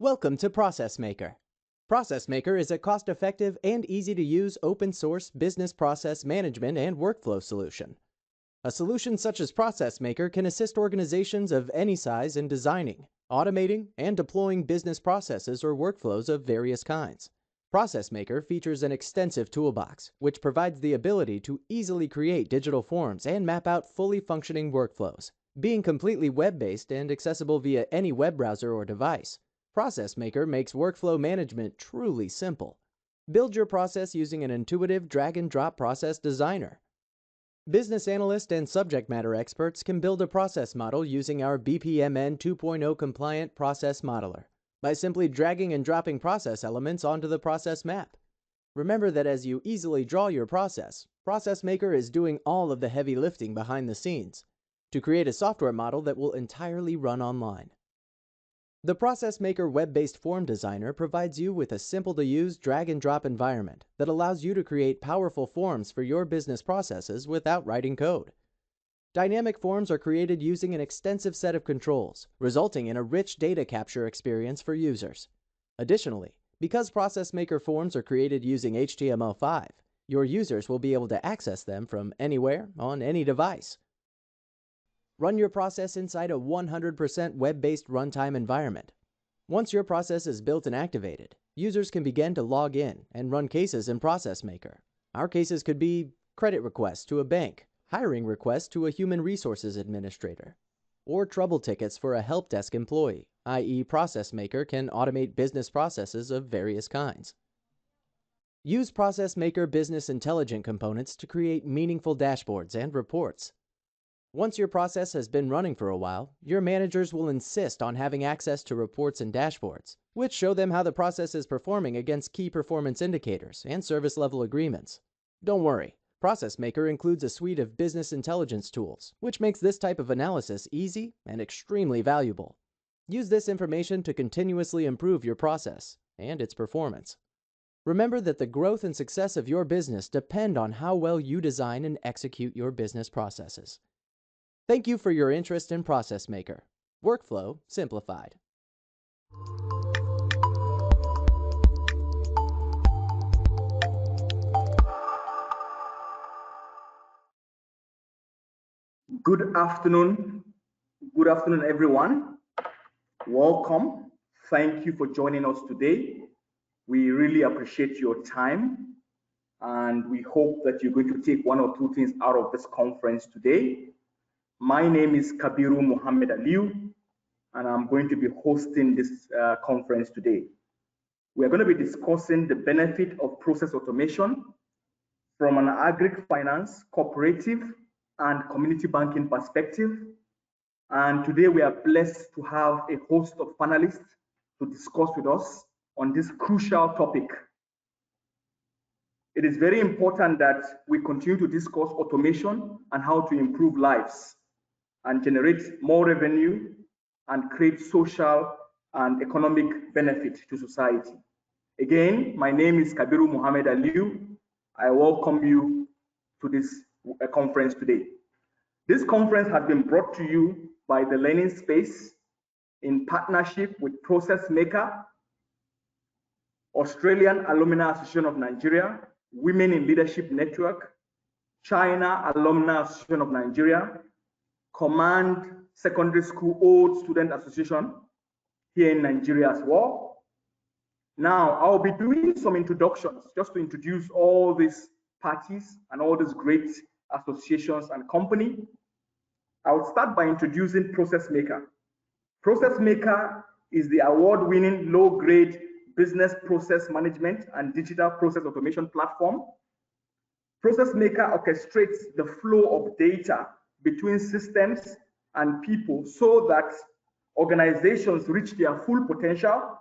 Welcome to Process Maker. Process Maker is a cost-effective and easy-to-use open-source business process management and workflow solution. A solution such as Process Maker can assist organizations of any size in designing, automating, and deploying business processes or workflows of various kinds. Process Maker features an extensive toolbox, which provides the ability to easily create digital forms and map out fully functioning workflows. Being completely web-based and accessible via any web browser or device, Process Maker makes workflow management truly simple. Build your process using an intuitive drag-and-drop process designer. Business analysts and subject matter experts can build a process model using our BPMN 2.0 compliant process modeler by simply dragging and dropping process elements onto the process map. Remember that as you easily draw your process, Process Maker is doing all of the heavy lifting behind the scenes to create a software model that will entirely run online. The Process Maker web-based form designer provides you with a simple-to-use drag-and-drop environment that allows you to create powerful forms for your business processes without writing code. Dynamic forms are created using an extensive set of controls, resulting in a rich data capture experience for users. Additionally, because Process Maker forms are created using HTML5, your users will be able to access them from anywhere on any device. Run your process inside a 100% web-based runtime environment. Once your process is built and activated, users can begin to log in and run cases in Process Maker. Our cases could be credit requests to a bank, hiring requests to a human resources administrator, or trouble tickets for a help desk employee, i.e. Process Maker can automate business processes of various kinds. Use Process Maker business intelligent components to create meaningful dashboards and reports. Once your process has been running for a while, your managers will insist on having access to reports and dashboards, which show them how the process is performing against key performance indicators and service level agreements. Don't worry, Process Maker includes a suite of business intelligence tools, which makes this type of analysis easy and extremely valuable. Use this information to continuously improve your process and its performance. Remember that the growth and success of your business depend on how well you design and execute your business processes. Thank you for your interest in Process Maker. Workflow simplified. Good afternoon. Good afternoon, everyone. Welcome. Thank you for joining us today. We really appreciate your time, and we hope that you're going to take one or two things out of this conference today. My name is Kabiru Muhammad Aliu, and I'm going to be hosting this conference today. We're going to be discussing the benefit of process automation from an agri-finance, cooperative, and community banking perspective. And today we are blessed to have a host of panelists to discuss with us on this crucial topic. It is very important that we continue to discuss automation and how to improve lives and generate more revenue and create social and economic benefit to society. Again, my name is Kabiru Muhammad Aliu. I welcome you to this conference today. This conference has been brought to you by the Learning Space in partnership with Process Maker, Australian Alumni Association of Nigeria, Women in Leadership Network, China Alumni Association of Nigeria, Command Secondary School Old Student Association here in Nigeria as well. Now, I'll be doing some introductions just to introduce all these parties and all these great associations and company. I will start by introducing Process Maker. Process Maker is the award-winning low-grade business process management and digital process automation platform. Process Maker orchestrates the flow of data between systems and people so that organizations reach their full potential.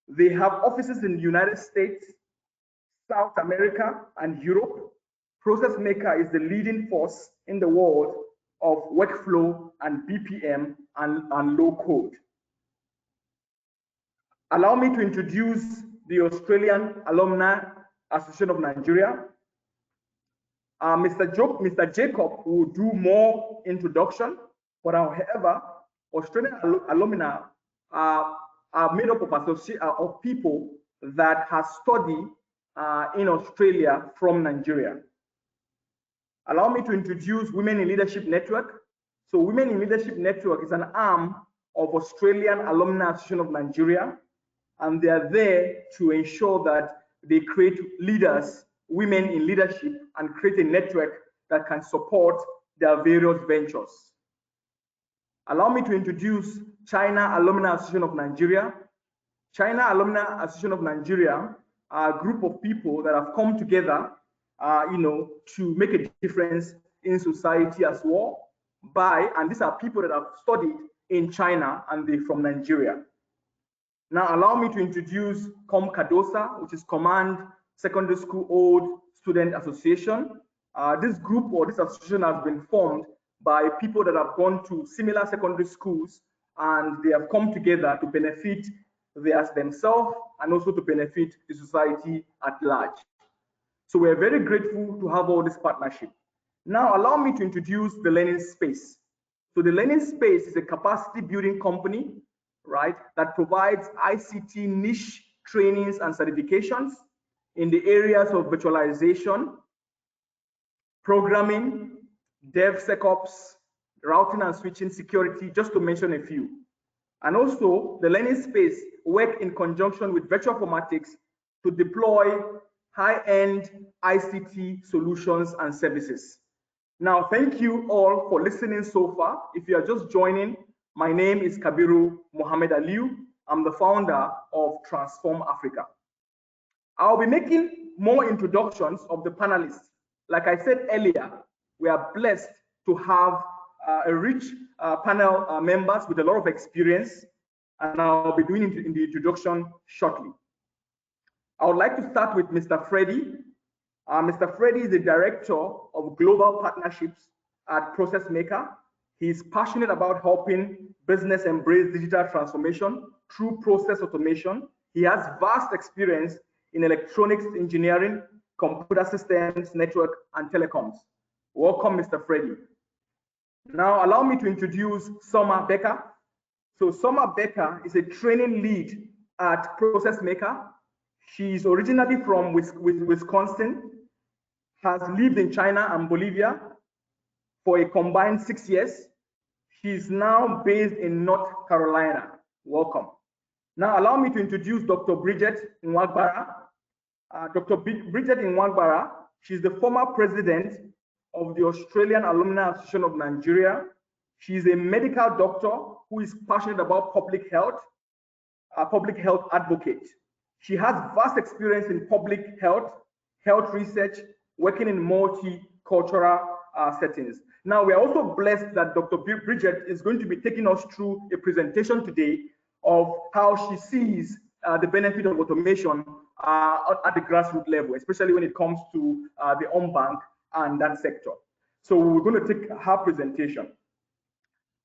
They have offices in the United States, South America, and Europe. Process Maker is the leading force in the world of workflow and BPM and low code. Allow me to introduce the Australian Alumni Association of Nigeria. Mr. Jacob will do more introduction, but however, Australian alumni are made up of people that have studied in Australia from Nigeria. Allow me to introduce Women in Leadership Network. So Women in Leadership Network is an arm of Australian Alumni Association of Nigeria, and they are there to ensure that they create leaders, women in leadership, and create a network that can support their various ventures. Allow me to introduce China Alumni Association of Nigeria. China Alumni Association of Nigeria are a group of people that have come together, to make a difference in society as well. And these are people that have studied in China and they're from Nigeria. Now, allow me to introduce COMCADOSA, which is Command Secondary School Old Student Association. This group or this association has been formed by people that have gone to similar secondary schools, and they have come together to benefit themselves and also to benefit the society at large. So we're very grateful to have all this partnership. Now, allow me to introduce the Learning Space. So the Learning Space is a capacity building company, right, that provides ICT niche trainings and certifications in the areas of virtualization, programming, DevSecOps, routing and switching, security, just to mention a few. And also, the Learning Space work in conjunction with Virtual Informatics to deploy high-end ICT solutions and services. Now, thank you all for listening so far. If you are just joining, my name is Kabiru Mohammed Aliu. I'm the founder of Transform Africa. I'll be making more introductions of the panelists. Like I said earlier, we are blessed to have a rich panel members with a lot of experience, and I'll be doing it in the introduction shortly. I would like to start with Mr. Freddy. Mr. Freddy is the Director of Global Partnerships at Process Maker. He's passionate about helping business embrace digital transformation through process automation. He has vast experience in electronics engineering, computer systems, network, and telecoms. Welcome, Mr. Freddy. Now, allow me to introduce Summer Becker. So Summer Becker is a training lead at Process Maker. She's originally from Wisconsin, has lived in China and Bolivia for a combined 6 years. She's now based in North Carolina. Welcome. Now, allow me to introduce Dr. Bridget Nwagbara. Dr. Bridget Nwagbara, she's the former president of the Australian Alumni Association of Nigeria. She's a medical doctor who is passionate about public health, a public health advocate. She has vast experience in public health research, working in multicultural settings. Now, we are also blessed that Dr. Bridget is going to be taking us through a presentation today of how she sees the benefit of automation at the grassroots level, especially when it comes to the on-bank and that sector. So we're going to take her presentation.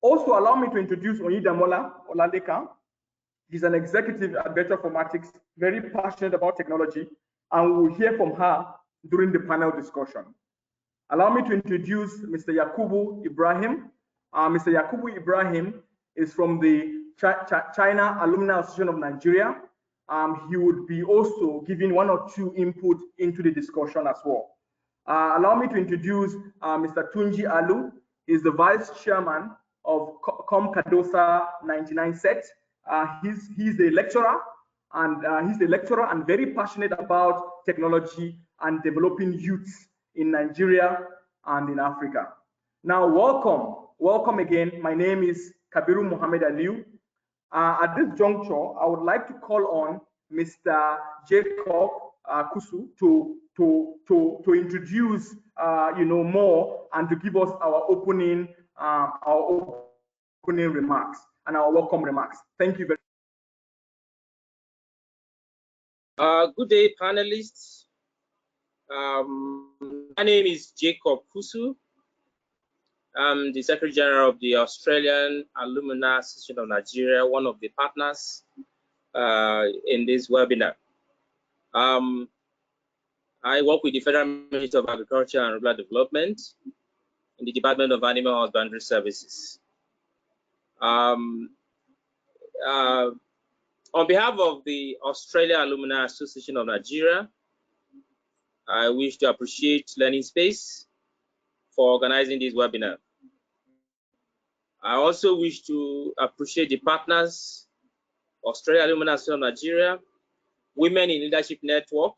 Also, allow me to introduce Onidamola Olaleka. She's an executive at Virtual Informatics, very passionate about technology, and we'll hear from her during the panel discussion. Allow me to introduce Mr. Yakubu Ibrahim. Mr. Yakubu Ibrahim is from the China Alumni Association of Nigeria. He would be also giving 1 or 2 input into the discussion as well. Allow me to introduce Mr. Tunji Alu. He's the Vice Chairman of COMCADOSA 99 set. He's a lecturer, and very passionate about technology and developing youths in Nigeria and in Africa. Now, welcome again. My name is Kabiru Mohammed Aliu. At this juncture, I would like to call on Mr. Jacob Kusu to introduce more and to give us our opening remarks and our welcome remarks. Thank you very much. Good day, panelists. My name is Jacob Kusu. I'm the Secretary General of the Australian Alumni Association of Nigeria, one of the partners in this webinar. I work with the Federal Ministry of Agriculture and Rural Development in the Department of Animal Husbandry Services. On behalf of the Australia Alumni Association of Nigeria, I wish to appreciate Learning Space for organizing this webinar. I also wish to appreciate the partners, Australia Alumni Association of Nigeria, Women in Leadership Network,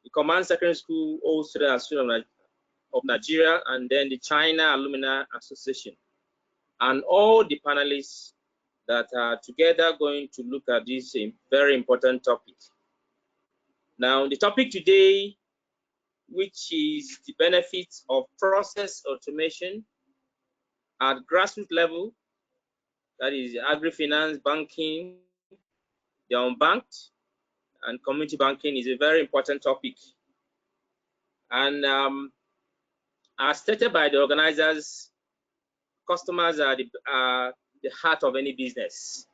the Command Secondary School Australia Association of Nigeria, and then the China Alumni Association, and all the panelists that are together going to look at this very important topic. Now, the topic today, which is the benefits of process automation at grassroots level, that is agri-finance, banking, the unbanked, and community banking, is a very important topic. And as stated by the organizers, customers are the heart of any business.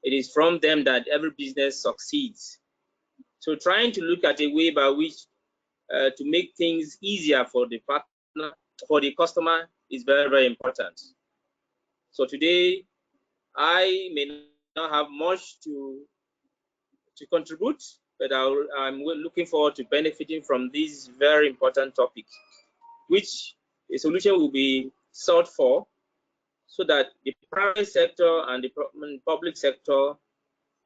It is from them that every business succeeds. So trying to look at a way by which to make things easier for the partner, for the customer, is very, very important. So today, I may not have much to contribute, but I'm looking forward to benefiting from this very important topic, which a solution will be sought for so that the private sector and the public sector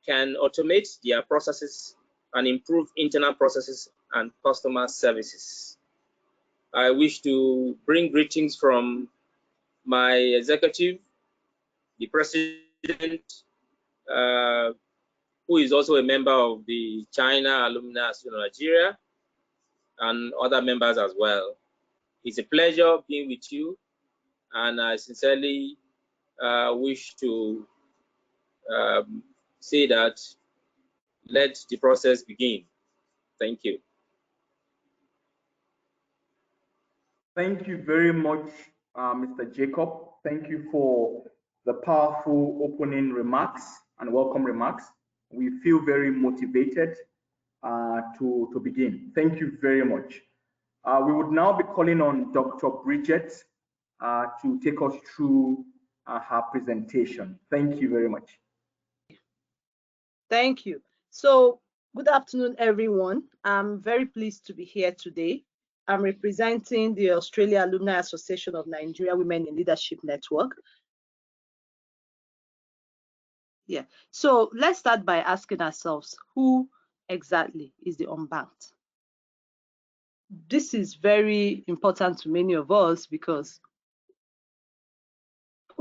can automate their processes and improve internal processes and customer services. I wish to bring greetings from my executive, the president, who is also a member of the China Alumni Association of Nigeria, and other members as well. It's a pleasure being with you, and I sincerely wish to say that let the process begin. Thank you. Thank you very much, Mr. Jacob. Thank you for the powerful opening remarks and welcome remarks. We feel very motivated to begin. Thank you very much. We would now be calling on Dr. Bridget to take us through her presentation. Thank you very much. Thank you. So, good afternoon, everyone. I'm very pleased to be here today. I'm representing the Australia Alumni Association of Nigeria Women in Leadership Network. Yeah, so let's start by asking ourselves, who exactly is the unbanked? This is very important to many of us because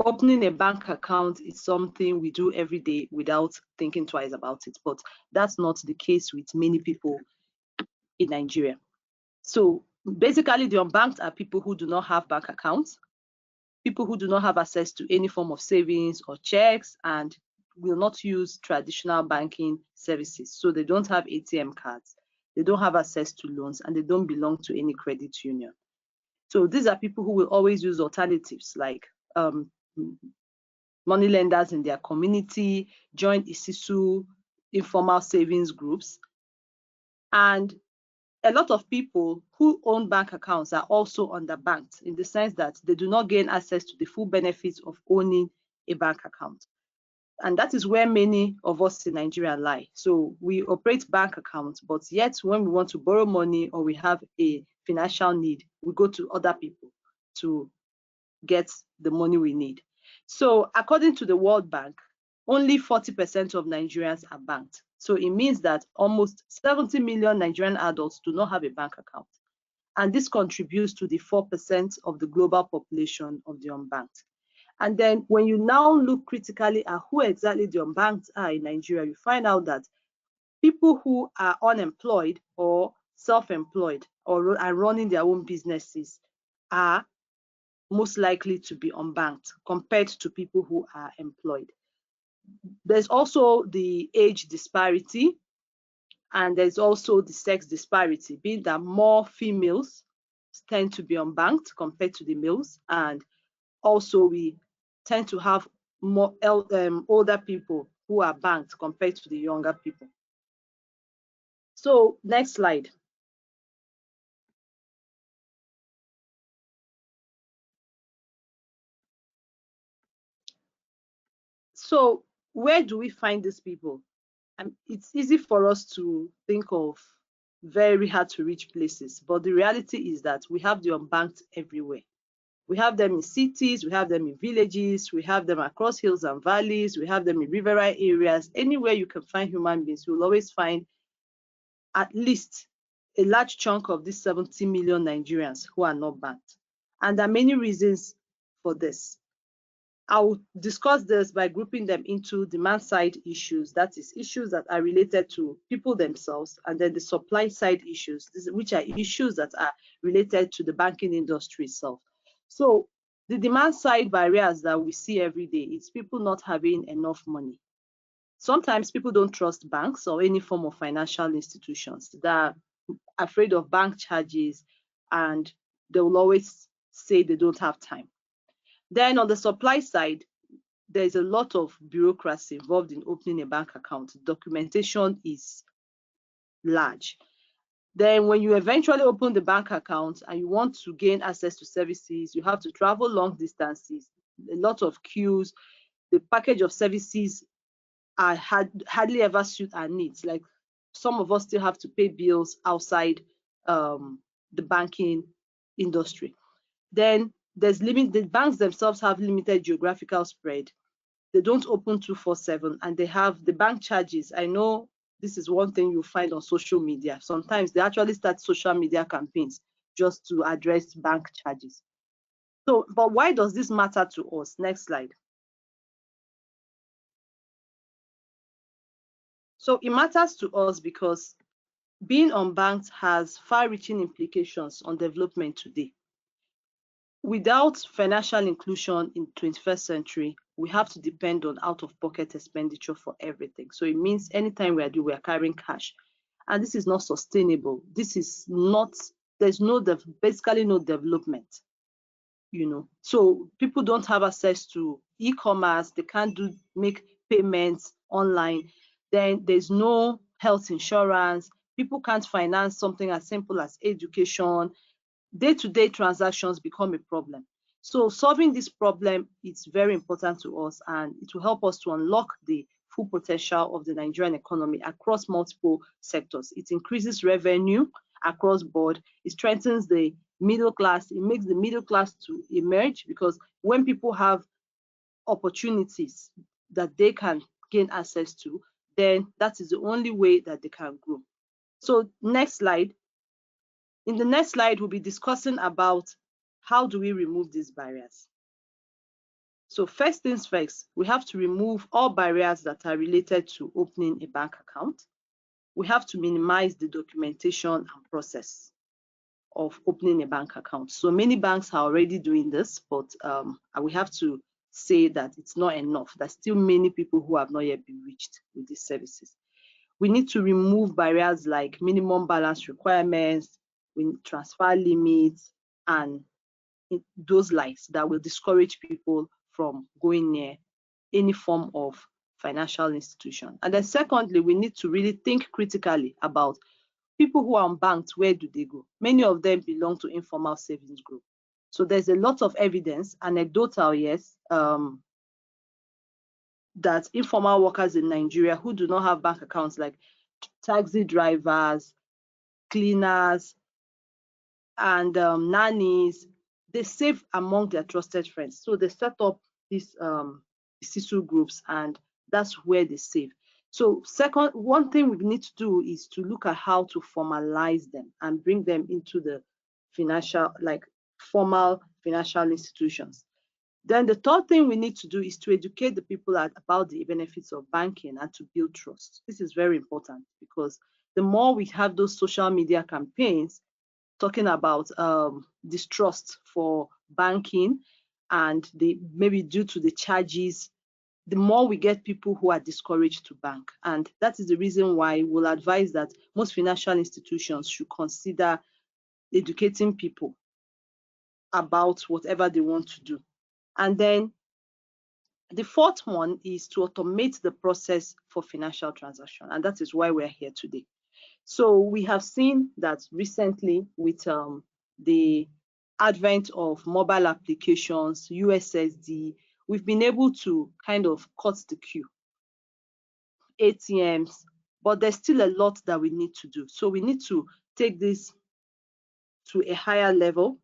opening a bank account is something we do every day without thinking twice about it, but that's not the case with many people in Nigeria. So basically, the unbanked are people who do not have bank accounts, people who do not have access to any form of savings or checks, and will not use traditional banking services. So they don't have ATM cards, they don't have access to loans, and they don't belong to any credit union. So these are people who will always use alternatives like money lenders in their community, joint ISISU, informal savings groups. And a lot of people who own bank accounts are also underbanked in the sense that they do not gain access to the full benefits of owning a bank account. And that is where many of us in Nigeria lie. So we operate bank accounts, but yet when we want to borrow money or we have a financial need, we go to other people to get the money we need. So according to the World Bank, only 40% of Nigerians are banked. So it means that almost 70 million Nigerian adults do not have a bank account. And this contributes to the 4% of the global population of the unbanked. And then when you now look critically at who exactly the unbanked are in Nigeria, you find out that people who are unemployed or self-employed or are running their own businesses are most likely to be unbanked compared to people who are employed. There's also the age disparity, and there's also the sex disparity, being that more females tend to be unbanked compared to the males, and also we tend to have more older people who are banked compared to the younger people. So next slide. So where do we find these people? It's easy for us to think of very hard to reach places, but the reality is that we have the unbanked everywhere. We have them in cities, we have them in villages, we have them across hills and valleys, we have them in riverine areas. Anywhere you can find human beings, you'll always find at least a large chunk of these 70 million Nigerians who are not banked. And there are many reasons for this. I will discuss this by grouping them into demand side issues, that is, issues that are related to people themselves, and then the supply side issues, which are issues that are related to the banking industry itself. So the demand side barriers that we see every day, it's people not having enough money. Sometimes people don't trust banks or any form of financial institutions. They're afraid of bank charges, and they will always say they don't have time. Then on the supply side, there's a lot of bureaucracy involved in opening a bank account. Documentation is large. Then when you eventually open the bank account and you want to gain access to services, you have to travel long distances, a lot of queues. The package of services are hardly ever suit our needs. Like some of us still have to pay bills outside the banking industry. Then there's the banks themselves have limited geographical spread. They don't open 24/7, and they have the bank charges. I know this is one thing you'll find on social media. Sometimes they actually start social media campaigns just to address bank charges. So, but why does this matter to us? Next slide. So it matters to us because being unbanked has far-reaching implications on development today. Without financial inclusion in the 21st century, we have to depend on out-of-pocket expenditure for everything. So it means anytime we are carrying cash. And this is not sustainable. This is not, there's basically no development, you know. So people don't have access to e-commerce, they can't make payments online. Then there's no health insurance. People can't finance something as simple as education. Day-to-day transactions become a problem. So solving this problem is very important to us, and it will help us to unlock the full potential of the Nigerian economy across multiple sectors. It increases revenue across board. It strengthens the middle class. It makes the middle class to emerge, because when people have opportunities that they can gain access to, then that is the only way that they can grow. So next slide. In the next slide, we'll be discussing about how do we remove these barriers. So first things first, we have to remove all barriers that are related to opening a bank account. We have to minimize the documentation and process of opening a bank account. So many banks are already doing this, but we have to say that it's not enough. There's still many people who have not yet been reached with these services. We need to remove barriers like minimum balance requirements, transfer limits, and those lies that will discourage people from going near any form of financial institution. And then secondly, we need to really think critically about people who are unbanked. Where do they go? Many of them belong to informal savings group. So there's a lot of evidence, anecdotal, yes, that informal workers in Nigeria who do not have bank accounts, like taxi drivers, cleaners, and nannies, they save among their trusted friends. So they set up these CISU groups, and that's where they save. So one thing we need to do is to look at how to formalize them and bring them into the formal financial institutions. Then the third thing we need to do is to educate the people about the benefits of banking and to build trust. This is very important, because the more we have those social media campaigns talking about distrust for banking, and maybe due to the charges, the more we get people who are discouraged to bank. And that is the reason why we'll advise that most financial institutions should consider educating people about whatever they want to do. And then the fourth one is to automate the process for financial transaction, and that is why we're here today. So we have seen that recently with the advent of mobile applications, USSD, we've been able to kind of cut the queue. ATMs, but there's still a lot that we need to do. So we need to take this to a higher level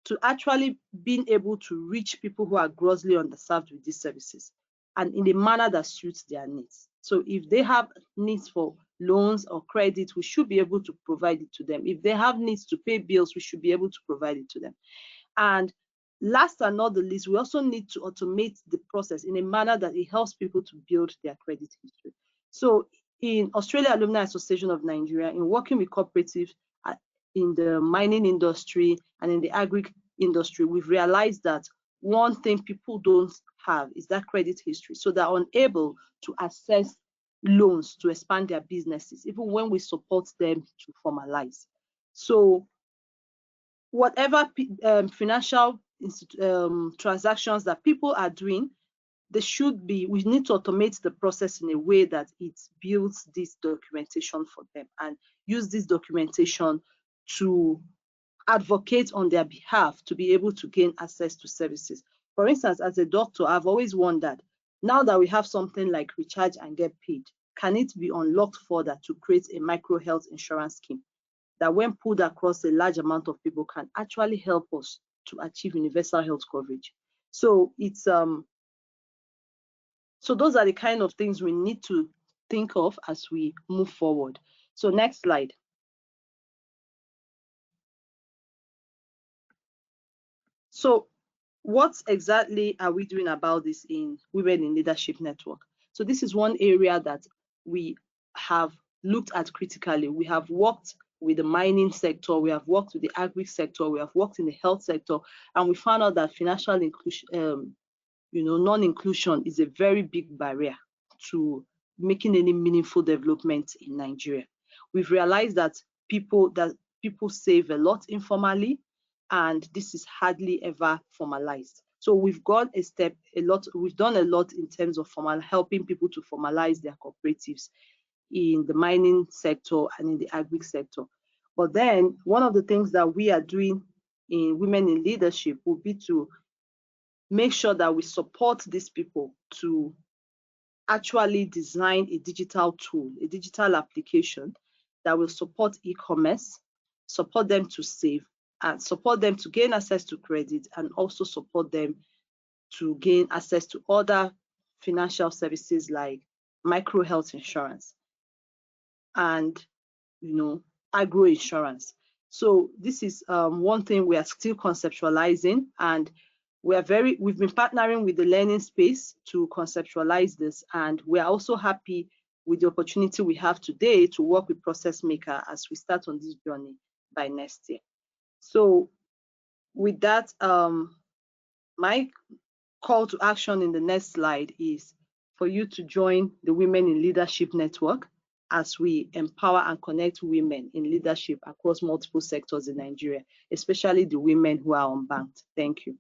to actually being able to reach people who are grossly underserved with these services and in a manner that suits their needs. So if they have needs for loans or credit, we should be able to provide it to them. If they have needs to pay bills, we should be able to provide it to them. And last and not the least, we also need to automate the process in a manner that it helps people to build their credit history. So in Australia Alumni Association of Nigeria, in working with cooperatives in the mining industry and in the agri industry, we've realized that one thing people don't have is that credit history. So they're unable to access loans to expand their businesses, even when we support them to formalize. So whatever financial transactions that people are doing, we need to automate the process in a way that it builds this documentation for them and use this documentation to advocate on their behalf to be able to gain access to services. For instance, as a doctor, I've always wondered, now that we have something like recharge and get paid, can it be unlocked further to create a micro health insurance scheme that when pulled across a large amount of people can actually help us to achieve universal health coverage? So it's so those are the kind of things we need to think of as we move forward. So next slide. So what exactly are we doing about this in Women in Leadership Network? So this is one area that we have looked at critically. We have worked with the mining sector, we have worked with the agri sector, we have worked in the health sector, and we found out that financial inclusion, non-inclusion is a very big barrier to making any meaningful development in Nigeria. We've realized that people save a lot informally, and this is hardly ever formalized. So we've done a lot in terms of helping people to formalize their cooperatives in the mining sector and in the agri sector. But then one of the things that we are doing in Women in Leadership will be to make sure that we support these people to actually design a digital tool, a digital application that will support e-commerce, support them to save, and support them to gain access to credit, and also support them to gain access to other financial services like micro health insurance and agro insurance. So this is one thing we are still conceptualizing, and we've been partnering with the learning space to conceptualize this, and we are also happy with the opportunity we have today to work with Process Maker as we start on this journey by next year. So with that, my call to action in the next slide is for you to join the Women in Leadership Network as we empower and connect women in leadership across multiple sectors in Nigeria, especially the women who are unbanked. Thank you.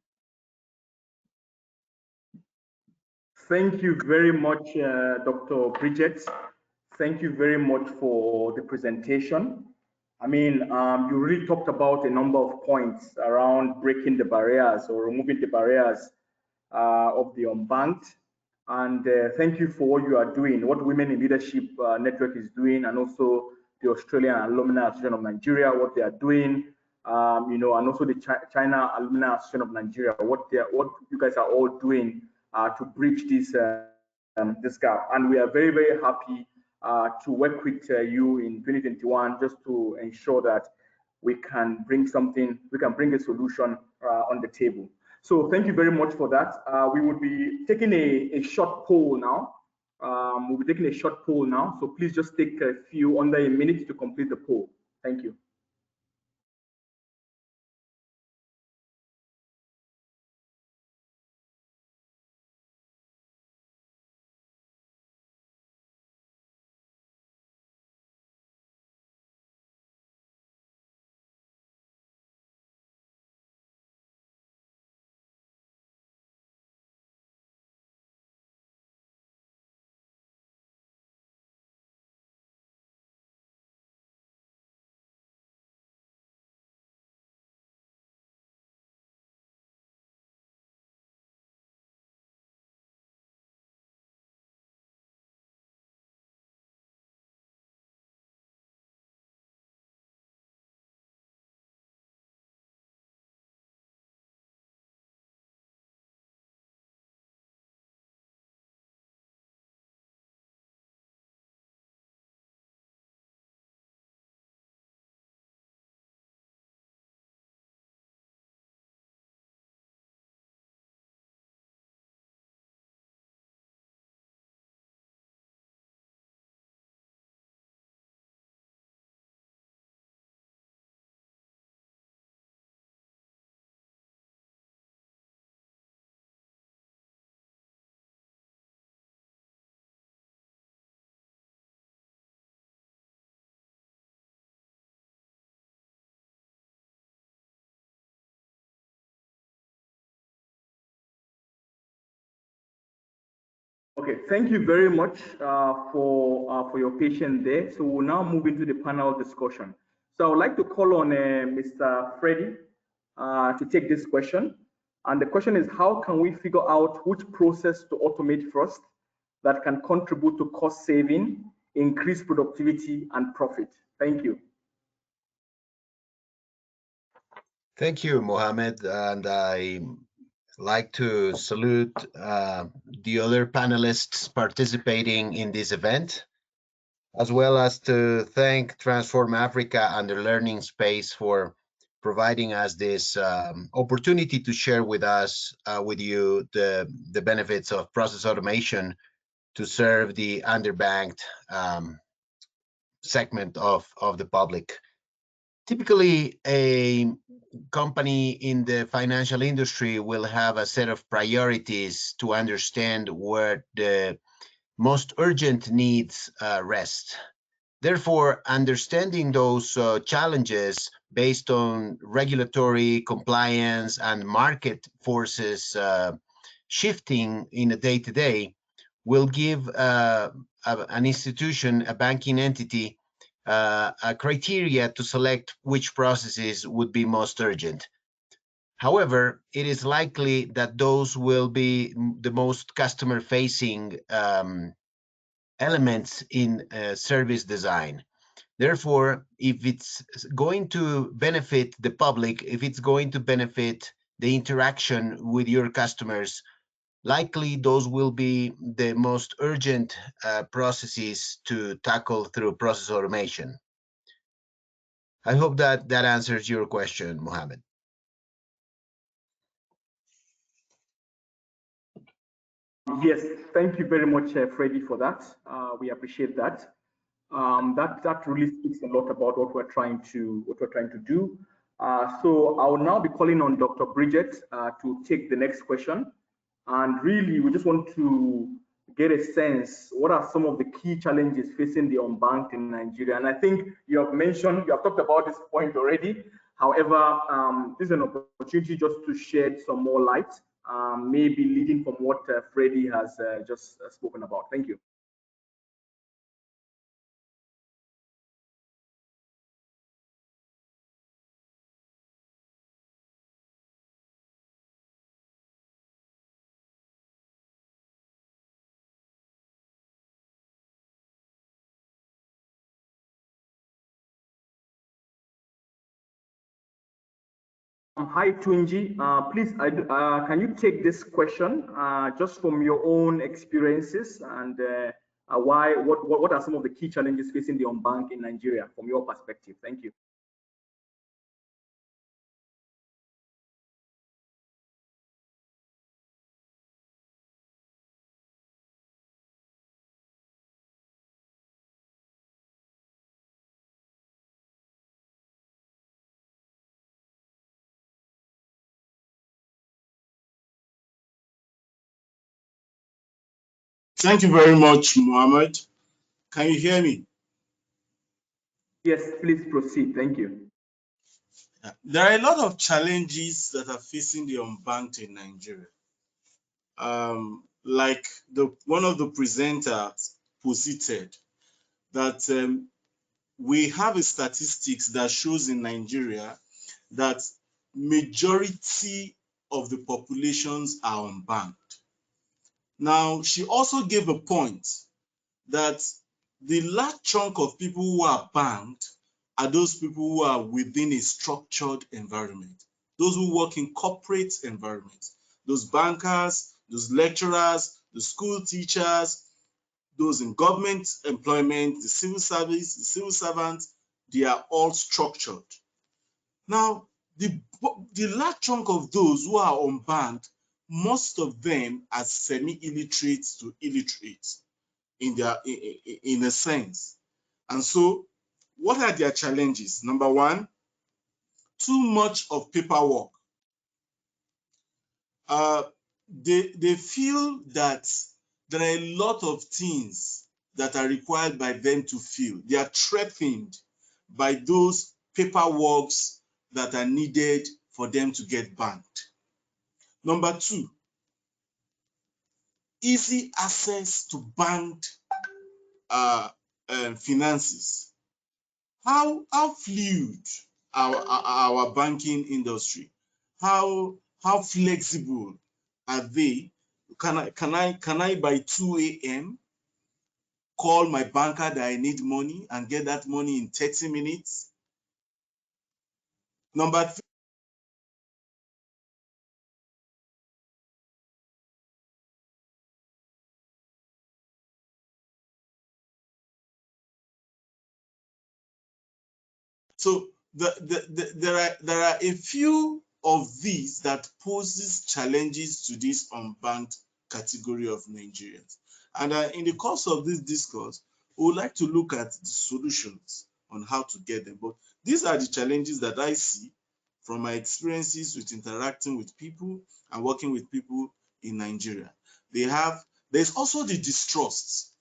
Thank you very much, Dr. Bridget. Thank you very much for the presentation. I mean, you really talked about a number of points around breaking the barriers or removing the barriers of the unbanked. And thank you for what you are doing, what Women in Leadership Network is doing, and also the Australian Alumni Association of Nigeria, what they are doing, and also the China Alumni Association of Nigeria, what you guys are all doing to bridge this gap. And we are very, very happy to work with you in 2021 just to ensure that we can bring a solution on the table. So thank you very much for that. We would be taking a short poll now. We'll be taking a short poll now. So please just take under a minute to complete the poll. Thank you. Okay, thank you very much for your patience there. So we'll now move into the panel discussion. So I would like to call on Mr. Freddie to take this question. And the question is, how can we figure out which process to automate first that can contribute to cost saving, increase productivity and profit? Thank you. Thank you, Mohammed. And I like to salute the other panelists participating in this event, as well as to thank Transform Africa and the Learning Space for providing us this opportunity to share with you the benefits of process automation to serve the underbanked segment of the public. Typically, a company in the financial industry will have a set of priorities to understand where the most urgent needs rest. Therefore, understanding those challenges based on regulatory compliance and market forces shifting in a day-to-day will give an institution, a banking entity, a criteria to select which processes would be most urgent. However, it is likely that those will be the most customer-facing elements in service design. Therefore, if it's going to benefit the public, if it's going to benefit the interaction with your customers, likely those will be the most urgent processes to tackle through process automation. I hope that answers your question, Mohammed. Yes, thank you very much, Freddie, for that. We appreciate that. That really speaks a lot about what we're trying to do. So I will now be calling on Dr. Bridget to take the next question. And really, we just want to get a sense, what are some of the key challenges facing the unbanked in Nigeria? And I think you have talked about this point already. However, this is an opportunity just to shed some more light, maybe leading from what Freddie has just spoken about. Thank you. Hi, Tunji. Please, can you take this question just from your own experiences and what are some of the key challenges facing the unbanked in Nigeria from your perspective? Thank you. Thank you very much, Mohammed. Can you hear me? Yes, please proceed. Thank you. There are a lot of challenges that are facing the unbanked in Nigeria. Like one of the presenters posited that we have a statistics that shows in Nigeria that majority of the populations are unbanked. Now, she also gave a point that the large chunk of people who are banked are those people who are within a structured environment, those who work in corporate environments, those bankers, those lecturers, the school teachers, those in government employment, the civil service, the civil servants, they are all structured. Now, the large chunk of those who are unbanked, most of them are semi-illiterate to illiterate in a sense. And so what are their challenges? Number one, too much of paperwork. They feel that there are a lot of things that are required by them to fill. They are threatened by those paperworks that are needed for them to get banked. Number two, easy access to banked finances. How fluid our banking industry? How flexible are they? Can I by 2 a.m. call my banker that I need money and get that money in 30 minutes? Number three, so there are a few of these that poses challenges to this unbanked category of Nigerians. And in the course of this discourse, we would like to look at the solutions on how to get them. But these are the challenges that I see from my experiences with interacting with people and working with people in Nigeria. There's also the distrust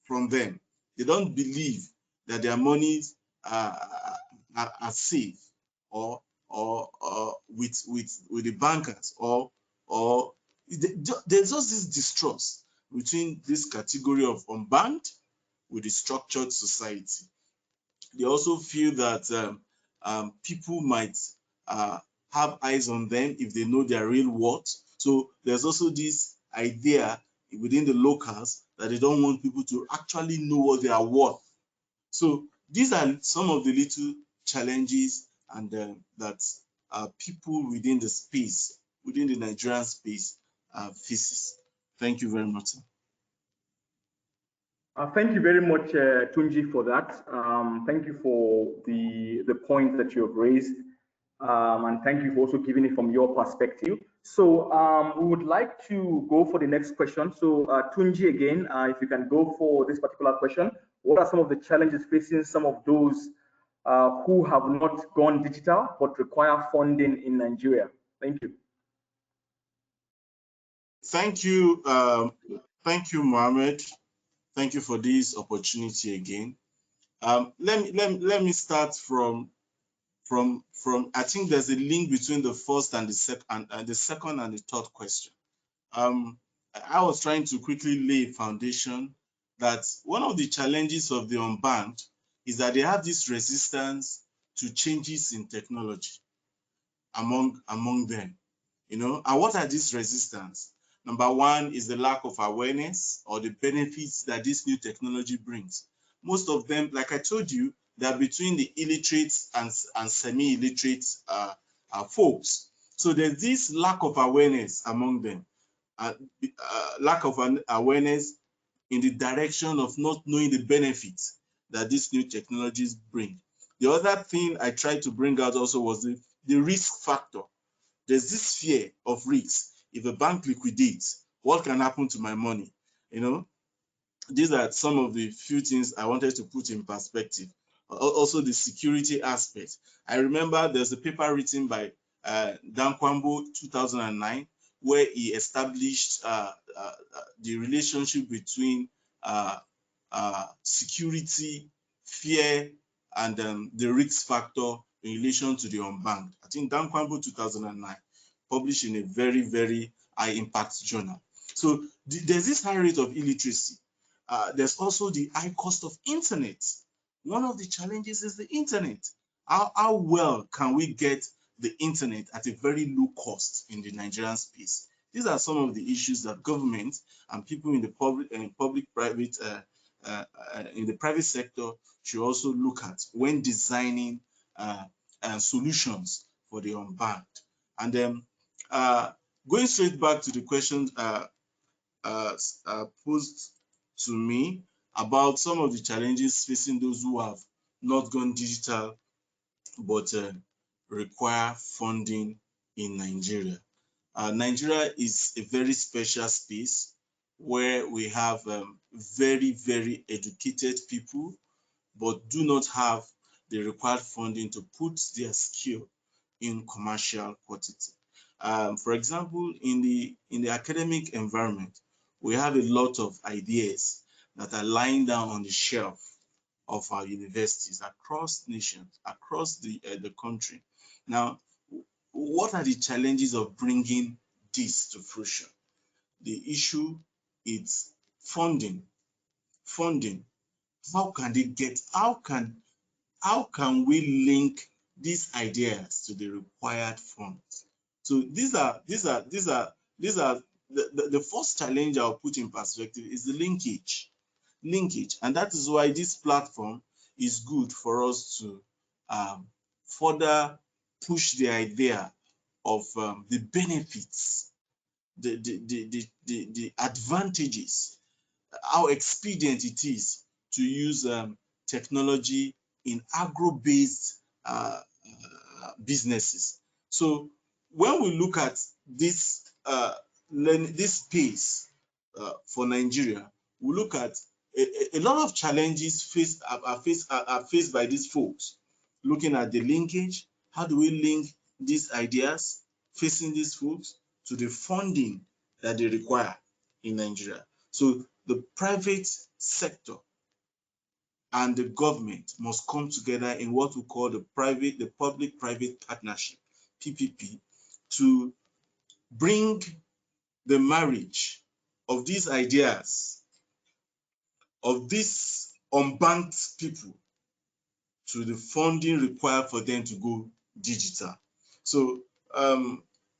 from them. They don't believe that their monies are safe or with the bankers or there's just this distrust between this category of unbanked with the structured society. They also feel that people might have eyes on them if they know their real worth. So there's also this idea within the locals that they don't want people to actually know what they are worth. So these are some of the little challenges and that people within the space, within the Nigerian space, faces. Thank you very much. Thank you very much, Tunji, for that. Thank you for the point that you have raised. And thank you for also giving it from your perspective. So we would like to go for the next question. So Tunji, again, if you can go for this particular question, what are some of the challenges facing some of those who have not gone digital but require funding in Nigeria? Thank you. Thank you, Mohammed. Thank you for this opportunity again. Let me start from I think there's a link between the first and the second and the third question. I was trying to quickly lay a foundation that one of the challenges of the unbanked is that they have this resistance to changes in technology among them, And what are these resistance? Number one is the lack of awareness or the benefits that this new technology brings. Most of them, like I told you, they're between the illiterate and semi-illiterate folks. So there's this lack of awareness among them, lack of awareness in the direction of not knowing the benefits that these new technologies bring. The other thing I tried to bring out also was the risk factor. There's this fear of risk. If a bank liquidates, what can happen to my money? These are some of the few things I wanted to put in perspective. Also the security aspect. I remember there's a paper written by Dan Kwambo 2009 where he established the relationship between security, fear, and the risk factor in relation to the unbanked. I think Dan Kwambo 2009, published in a very, very high impact journal. So there's this high rate of illiteracy. There's also the high cost of internet. One of the challenges is the internet. How well can we get the internet at a very low cost in the Nigerian space? These are some of the issues that government and people in the in the private sector should also look at when designing solutions for the unbanked. And then going straight back to the question posed to me about some of the challenges facing those who have not gone digital but require funding in Nigeria. Nigeria is a very special space where we have very, very educated people, but do not have the required funding to put their skill in commercial quantity. For example, in the academic environment, we have a lot of ideas that are lying down on the shelf of our universities across nations, across the country. Now, what are the challenges of bringing this to fruition? The issue it's funding. Funding. How can we link these ideas to the required funds? So these are the first challenge I'll put in perspective is the linkage. And that is why this platform is good for us to further push the idea of the benefits, the advantages, how expedient it is to use technology in agro-based businesses. So when we look at this this space for Nigeria, we look at a lot of challenges are faced by these folks. Looking at the linkage, how do we link these ideas facing these folks to the funding that they require in Nigeria? So the private sector and the government must come together in what we call the public-private partnership, PPP, to bring the marriage of these ideas, of these unbanked people, to the funding required for them to go digital. So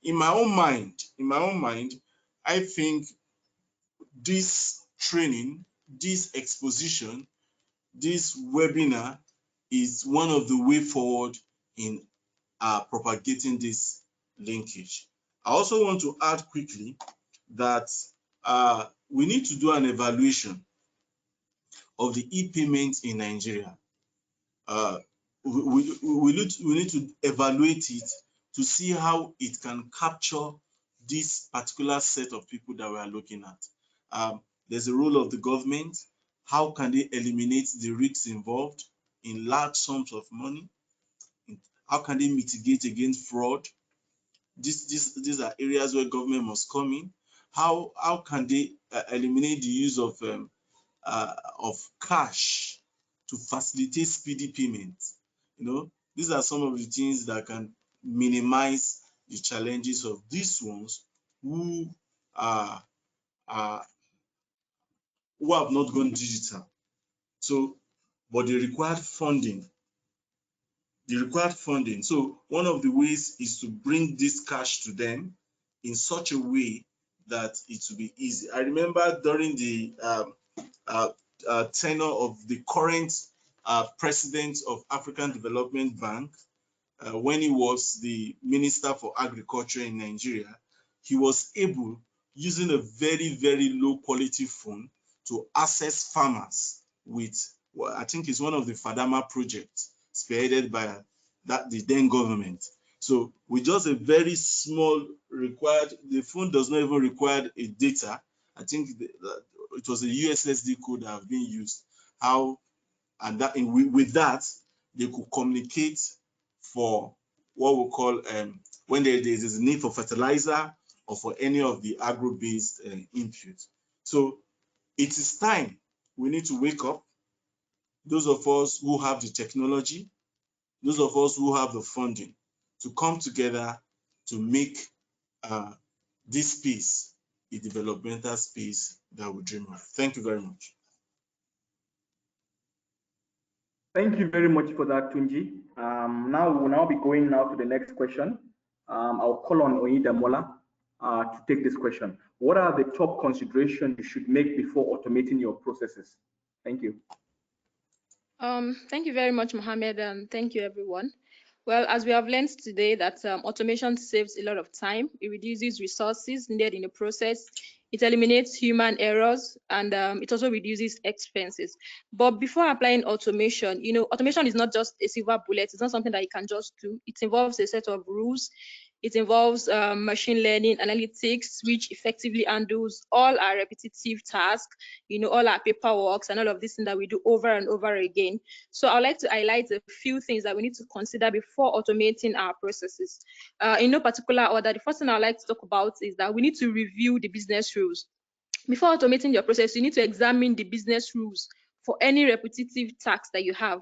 in my own mind, I think this training, this exposition, this webinar is one of the way forward in propagating this linkage. I also want to add quickly that we need to do an evaluation of the e-payment in Nigeria. We need to evaluate it to see how it can capture this particular set of people that we are looking at. There's a role of the government. How can they eliminate the risks involved in large sums of money? How can they mitigate against fraud? These are areas where government must come in. How can they eliminate the use of cash to facilitate speedy payments? These are some of the things that can minimize the challenges of these ones who have not gone digital. So, but the required funding. So one of the ways is to bring this cash to them in such a way that it will be easy. I remember during the tenure of the current president of African Development Bank, when he was the Minister for Agriculture in Nigeria, he was able, using a very, very low quality phone, to access farmers with, well, I think it's one of the Fadama projects spearheaded by the then government. So with just a very small the phone does not even require a data. I think it was a USSD code that have been used. With that, they could communicate for what we call when there is a need for fertilizer or for any of the agro-based inputs. So it is time we need to wake up. Those of us who have the technology, those of us who have the funding, to come together to make this space a developmental space that we dream of. Thank you very much. Thank you very much for that, Tunji. Now we will now be going to the next question. I'll call on Oyedamola to take this question. What are the top considerations you should make before automating your processes? Thank you. Thank you very much, Mohammed, and thank you, everyone. Well, as we have learned today that automation saves a lot of time, it reduces resources needed in the process, it eliminates human errors, and it also reduces expenses. But before applying automation, automation is not just a silver bullet. It's not something that you can just do. It involves a set of rules. It involves machine learning, analytics, which effectively handles all our repetitive tasks, all our paperwork and all of this thing that we do over and over again. So I'd like to highlight a few things that we need to consider before automating our processes. In no particular order, the first thing I'd like to talk about is that we need to review the business rules. Before automating your process, you need to examine the business rules for any repetitive tasks that you have.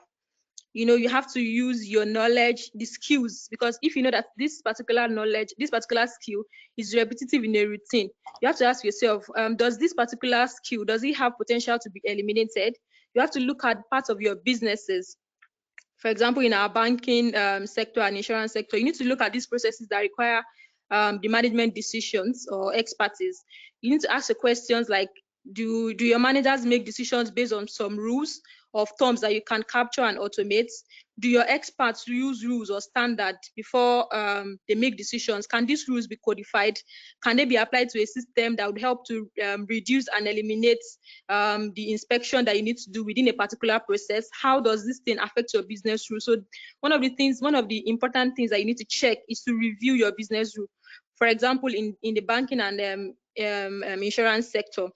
you have to use your knowledge, the skills, because if you know that this particular knowledge, this particular skill is repetitive in a routine, you have to ask yourself, does this particular skill, does it have potential to be eliminated? You have to look at parts of your businesses. For example, in our banking sector and insurance sector, you need to look at these processes that require the management decisions or expertise. You need to ask the questions like, do your managers make decisions based on some rules of terms that you can capture and automate? Do your experts use rules or standard before they make decisions? Can these rules be codified? Can they be applied to a system that would help to reduce and eliminate the inspection that you need to do within a particular process? How does this thing affect your business rule? So one of the important things that you need to check is to review your business rule. For example, in the banking and insurance sector,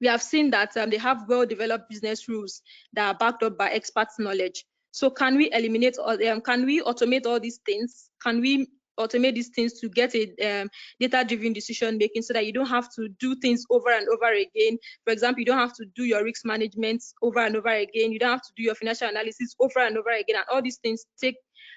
we have seen that they have well-developed business rules that are backed up by experts' knowledge. So can we eliminate or can we automate all these things? Can we automate these things to get a data-driven decision making so that you don't have to do things over and over again? For example, you don't have to do your risk management over and over again. You don't have to do your financial analysis over and over again. And all these things take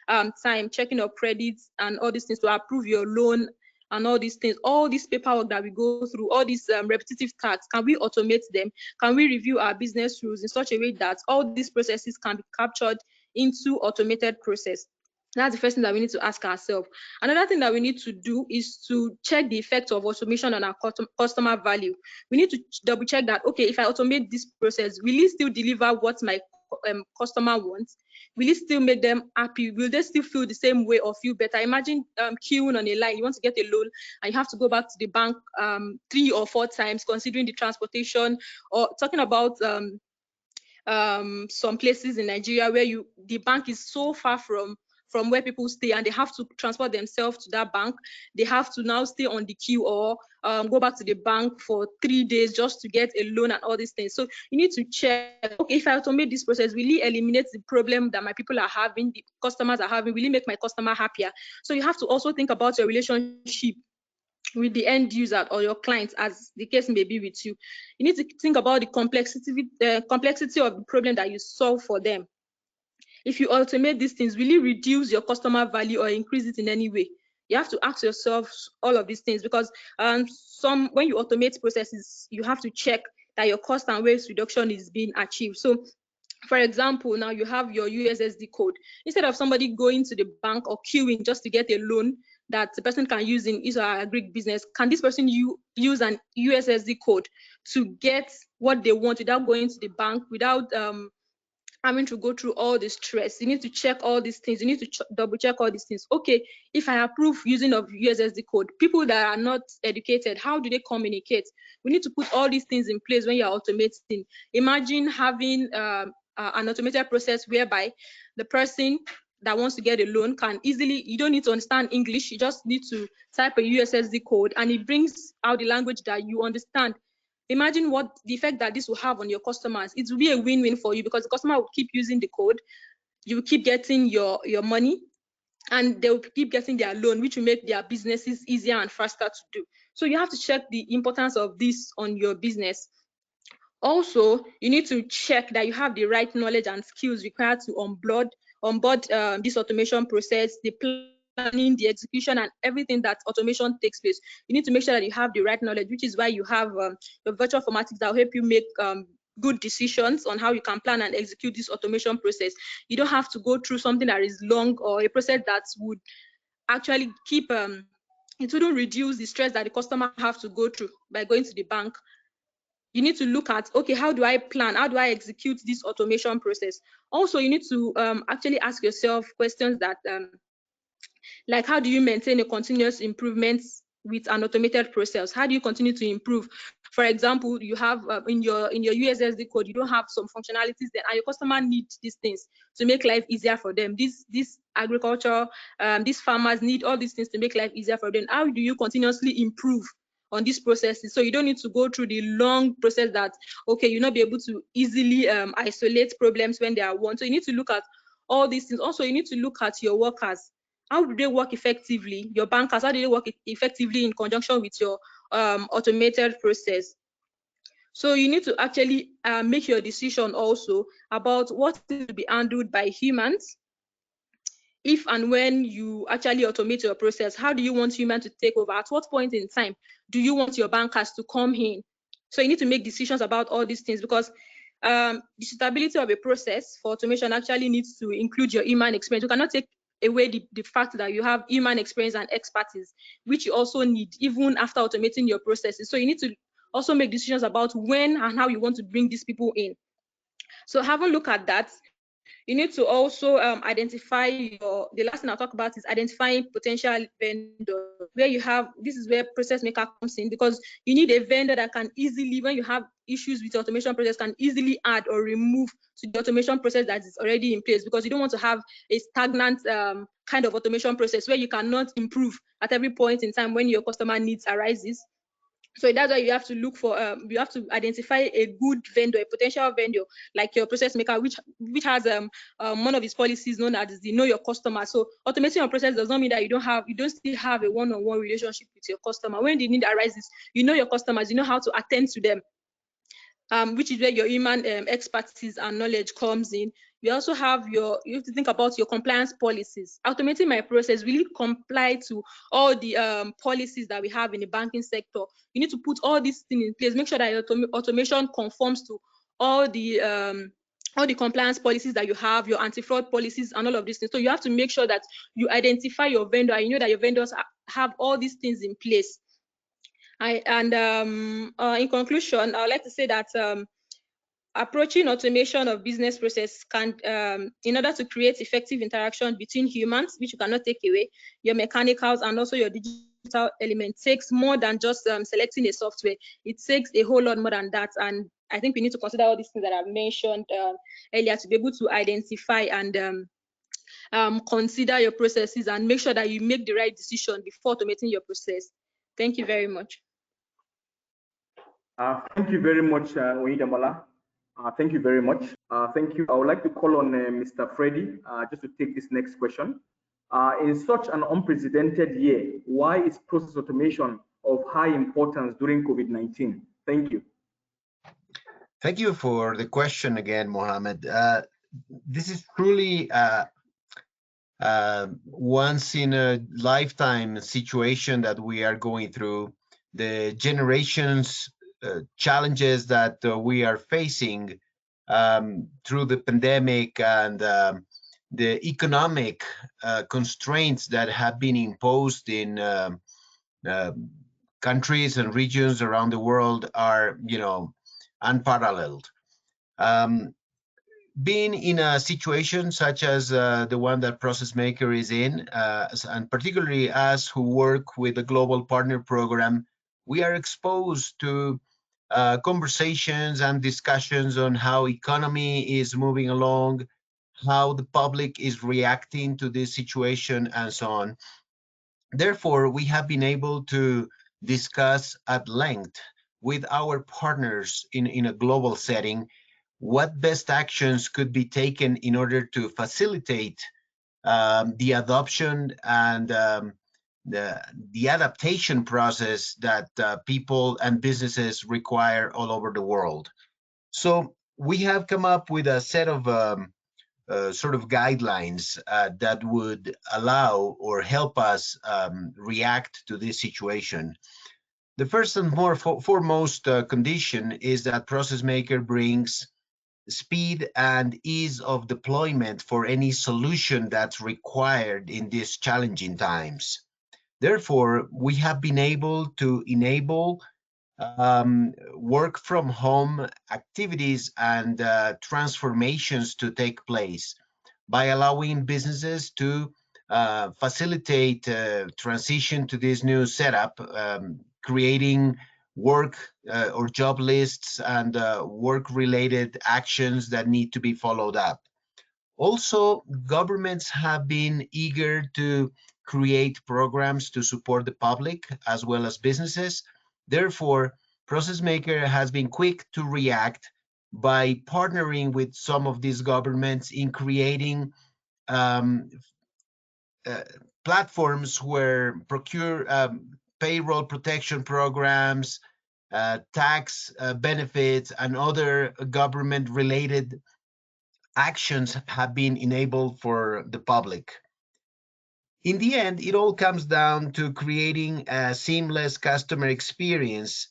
time, checking your credits and all these things to approve your loan and all these things, all this paperwork that we go through, all these repetitive tasks, can we automate them? Can we review our business rules in such a way that all these processes can be captured into automated process? That's the first thing that we need to ask ourselves. Another thing that we need to do is to check the effect of automation on our customer value. We need to double check that, okay, if I automate this process, will it still deliver what my customer wants? Will it still make them happy? Will they still feel the same way or feel better? Imagine queuing on a line. You want to get a loan and you have to go back to the bank 3 or 4 times, considering the transportation, or talking about some places in Nigeria where the bank is so far from where people stay, and they have to transport themselves to that bank. They have to now stay on the queue or go back to the bank for 3 days just to get a loan and all these things. So you need to check, okay, if I automate this process, will it eliminate the problem that my people are having, the customers are having? Will it make my customer happier? So you have to also think about your relationship with the end user or your clients, as the case may be with you. You need to think about the complexity of the problem that you solve for them. If you automate these things, will it reduce your customer value or increase it in any way? You have to ask yourself all of these things, because when you automate processes, you have to check that your cost and waste reduction is being achieved. So for example, now you have your USSD code. Instead of somebody going to the bank or queuing just to get a loan that the person can use in his or her Agri business, can this person use an USSD code to get what they want without going to the bank, without having to go through all the stress? You need to check all these things. You need to double check all these things. Okay, if I approve using of USSD code, people that are not educated, how do they communicate? We need to put all these things in place when you're automating. Imagine having an automated process whereby the person that wants to get a loan can easily, you don't need to understand English, you just need to type a USSD code and it brings out the language that you understand. Imagine what the effect that this will have on your customers. It will be a win-win for you, because the customer will keep using the code, you will keep getting your money, and they will keep getting their loan, which will make their businesses easier and faster to do. So you have to check the importance of this on your business. Also, you need to check that you have the right knowledge and skills required to onboard this automation process, the planning, the execution, and everything that automation takes place. You need to make sure that you have the right knowledge, which is why you have your virtual informatics that will help you make good decisions on how you can plan and execute this automation process. You don't have to go through something that is long, or a process that would actually keep it wouldn't reduce the stress that the customer have to go through by going to the bank. You need to look at, okay, how do I plan? How do I execute this automation process? Also, you need to actually ask yourself questions that, like, how do you maintain a continuous improvement with an automated process? How do you continue to improve? For example, you have in your USSD code, you don't have some functionalities there, and your customer needs these things to make life easier for them. This agriculture, these farmers need all these things to make life easier for them. How do you continuously improve on these processes? So you don't need to go through the long process that, okay, you'll not be able to easily isolate problems when they are one. So you need to look at all these things. Also, you need to look at your workers. How do they work effectively? Your bankers, how do they work effectively in conjunction with your automated process? So you need to actually make your decision also about what is to be handled by humans. If and when you actually automate your process, how do you want human to take over? At what point in time do you want your bankers to come in? So you need to make decisions about all these things, because the suitability of a process for automation actually needs to include your human experience. You cannot take away the fact that you have human experience and expertise, which you also need even after automating your processes. So you need to also make decisions about when and how you want to bring these people in. So having a look at that, you need to also identify the last thing I'll talk about is identifying potential vendors, where you have, this is where process maker comes in, because you need a vendor that can easily, when you have issues with the automation process, can easily add or remove to the automation process that is already in place, because you don't want to have a stagnant kind of automation process where you cannot improve at every point in time when your customer needs arises. So that's why you have to look for, you have to identify a good vendor, a potential vendor, like your process maker, which has one of its policies known as the know your customer. So automating your process does not mean that you don't still have a one-on-one relationship with your customer. When the need arises, you know your customers, you know how to attend to them. Which is where your human expertise and knowledge comes in. You also have you have to think about your compliance policies. Automating my process really comply to all the policies that we have in the banking sector. You need to put all these things in place. Make sure that your automation conforms to all the compliance policies that you have, your anti-fraud policies, and all of these things. So you have to make sure that you identify your vendor, and you know that your vendors have all these things in place. In conclusion, I would like to say that approaching automation of business process can, in order to create effective interaction between humans, which you cannot take away, your mechanicals and also your digital element takes more than just selecting a software. It takes a whole lot more than that. And I think we need to consider all these things that I've mentioned earlier to be able to identify and consider your processes and make sure that you make the right decision before automating your process. Thank you very much. Thank you very much, Oyedamola. Thank you very much. Thank you. I would like to call on Mr. Freddy just to take this next question. In such an unprecedented year, why is process automation of high importance during COVID-19? Thank you. Thank you for the question again, Mohammed. This is truly once in a lifetime situation that we are going through. The generations challenges that we are facing through the pandemic and the economic constraints that have been imposed in countries and regions around the world are, unparalleled. Being in a situation such as the one that Process Maker is in, and particularly us who work with the Global Partner Program, we are exposed to conversations and discussions on how economy is moving along, how the public is reacting to this situation, and so on. Therefore, we have been able to discuss at length with our partners in a global setting what best actions could be taken in order to facilitate the adoption and the adaptation process that people and businesses require all over the world. So we have come up with a set of sort of guidelines that would allow or help us react to this situation. The first and foremost condition is that Process Maker brings speed and ease of deployment for any solution that's required in these challenging times. Therefore, we have been able to enable work from home activities and transformations to take place by allowing businesses to facilitate transition to this new setup, creating work or job lists and work-related actions that need to be followed up. Also, governments have been eager to create programs to support the public as well as businesses. Therefore, Process Maker has been quick to react by partnering with some of these governments in creating platforms where procure payroll protection programs, tax benefits, and other government-related actions have been enabled for the public. In the end, it all comes down to creating a seamless customer experience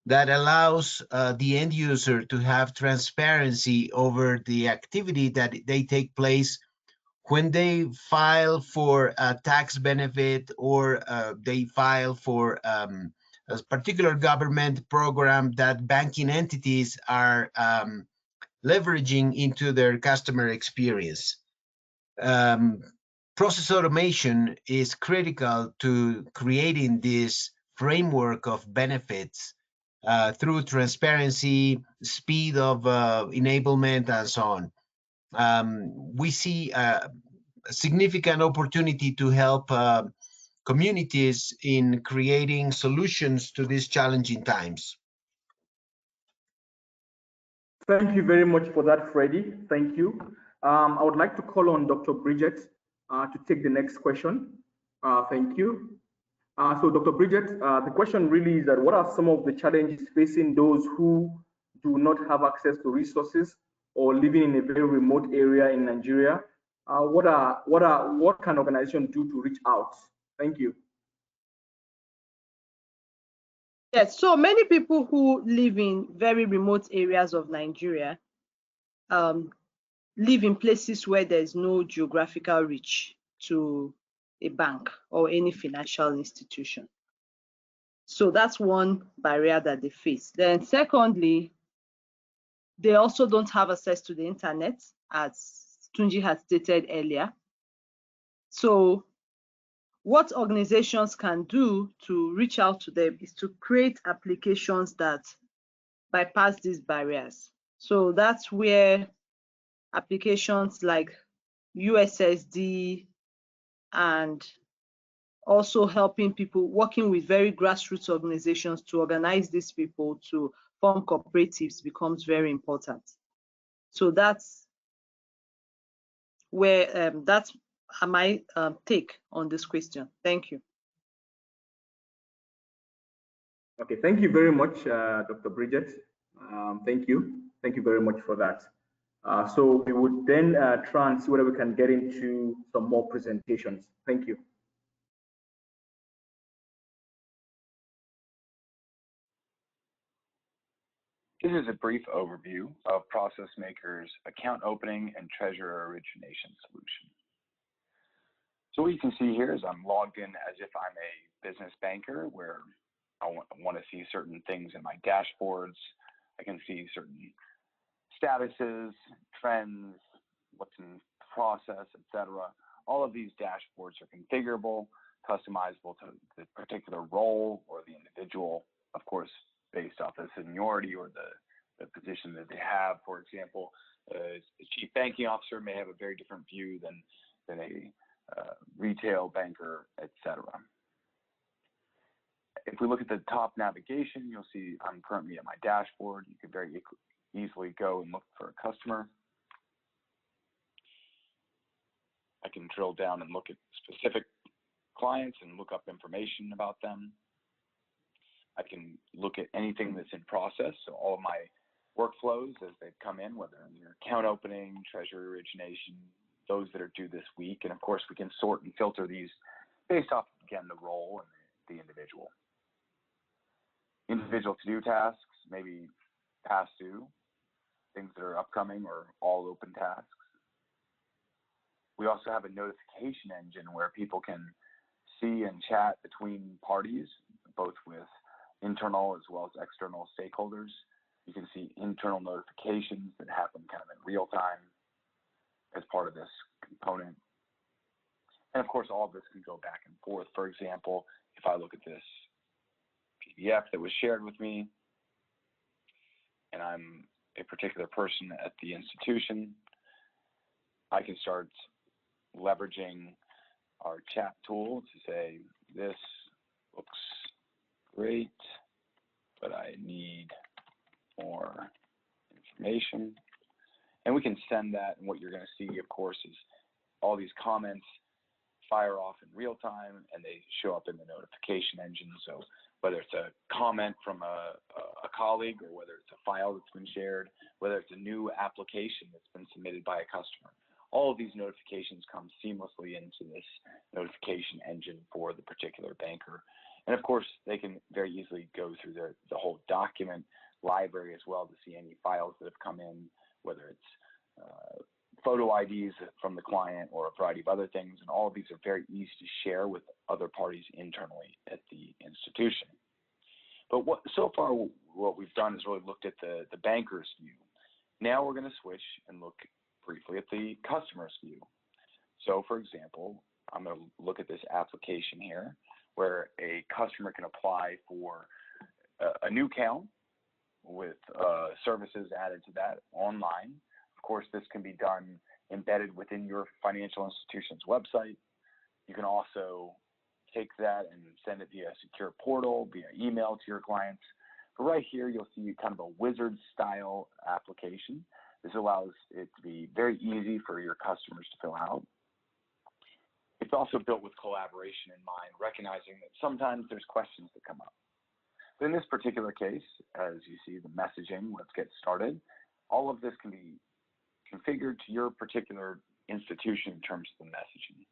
that allows the end user to have transparency over the activity that they take place when they file for a tax benefit, or they file for a particular government program that banking entities are leveraging into their customer experience. Process automation is critical to creating this framework of benefits through transparency, speed of enablement, and so on. We see a significant opportunity to help communities in creating solutions to these challenging times. Thank you very much for that, Freddie. Thank you. I would like to call on Dr. Bridget to take the next question. Thank you. So Dr. Bridget, the question really is that what are some of the challenges facing those who do not have access to resources or living in a very remote area in Nigeria? What can organizations do to reach out? Thank you. Yes, so many people who live in very remote areas of Nigeria live in places where there's no geographical reach to a bank or any financial institution. So that's one barrier that they face. Then secondly, they also don't have access to the internet, as Tunji had stated earlier. So what organizations can do to reach out to them is to create applications that bypass these barriers. So that's where applications like USSD and also helping people, working with very grassroots organizations to organize these people to form cooperatives becomes very important. So that's where that's my take on this question. Thank you. Okay, thank you very much, Dr. Bridget. Thank you. Thank you very much for that. So we would then try and see whether we can get into some more presentations. Thank you. This is a brief overview of Process Maker's account opening and treasurer origination solution. So what you can see here is I'm logged in as if I'm a business banker, where I want to see certain things in my dashboards. I can see certain statuses, trends, what's in process, etc. All of these dashboards are configurable, customizable to the particular role or the individual, of course, based off the seniority or the position that they have. For example, a chief banking officer may have a very different view than a retail banker, etc. If we look at the top navigation, you'll see I'm currently at my dashboard. You can very easily go and look for a customer. I can drill down and look at specific clients and look up information about them. I can look at anything that's in process, so all of my workflows as they come in, whether in your account opening, treasury origination, those that are due this week. And of course, we can sort and filter these based off, again, the role and the individual. Individual to-do tasks, maybe past due, things that are upcoming, or all open tasks. We also have a notification engine where people can see and chat between parties, both with internal as well as external stakeholders. You can see internal notifications that happen kind of in real time as part of this component. And of course, all of this can go back and forth. For example, if I look at this PDF that was shared with me, and I'm a particular person at the institution, I can start leveraging our chat tool to say, this looks great, but I need more information. And we can send that, and what you're going to see, of course, is all these comments fire off in real time, and they show up in the notification engine. So whether it's a comment from a colleague, or whether it's a file that's been shared, whether it's a new application that's been submitted by a customer. All of these notifications come seamlessly into this notification engine for the particular banker. And of course, they can very easily go through the whole document library as well to see any files that have come in, whether it's photo IDs from the client or a variety of other things. And all of these are very easy to share with other parties internally at the institution. But so far what we've done is really looked at the banker's view. Now we're going to switch and look briefly at the customer's view. So for example, I'm going to look at this application here where a customer can apply for a new account with services added to that online. Of course, this can be done embedded within your financial institution's website. You can also take that and send it via a secure portal, via email to your clients. But right here, you'll see kind of a wizard-style application. This allows it to be very easy for your customers to fill out. It's also built with collaboration in mind, recognizing that sometimes there's questions that come up. But in this particular case, as you see the messaging, let's get started, all of this can be configured to your particular institution in terms of the messaging.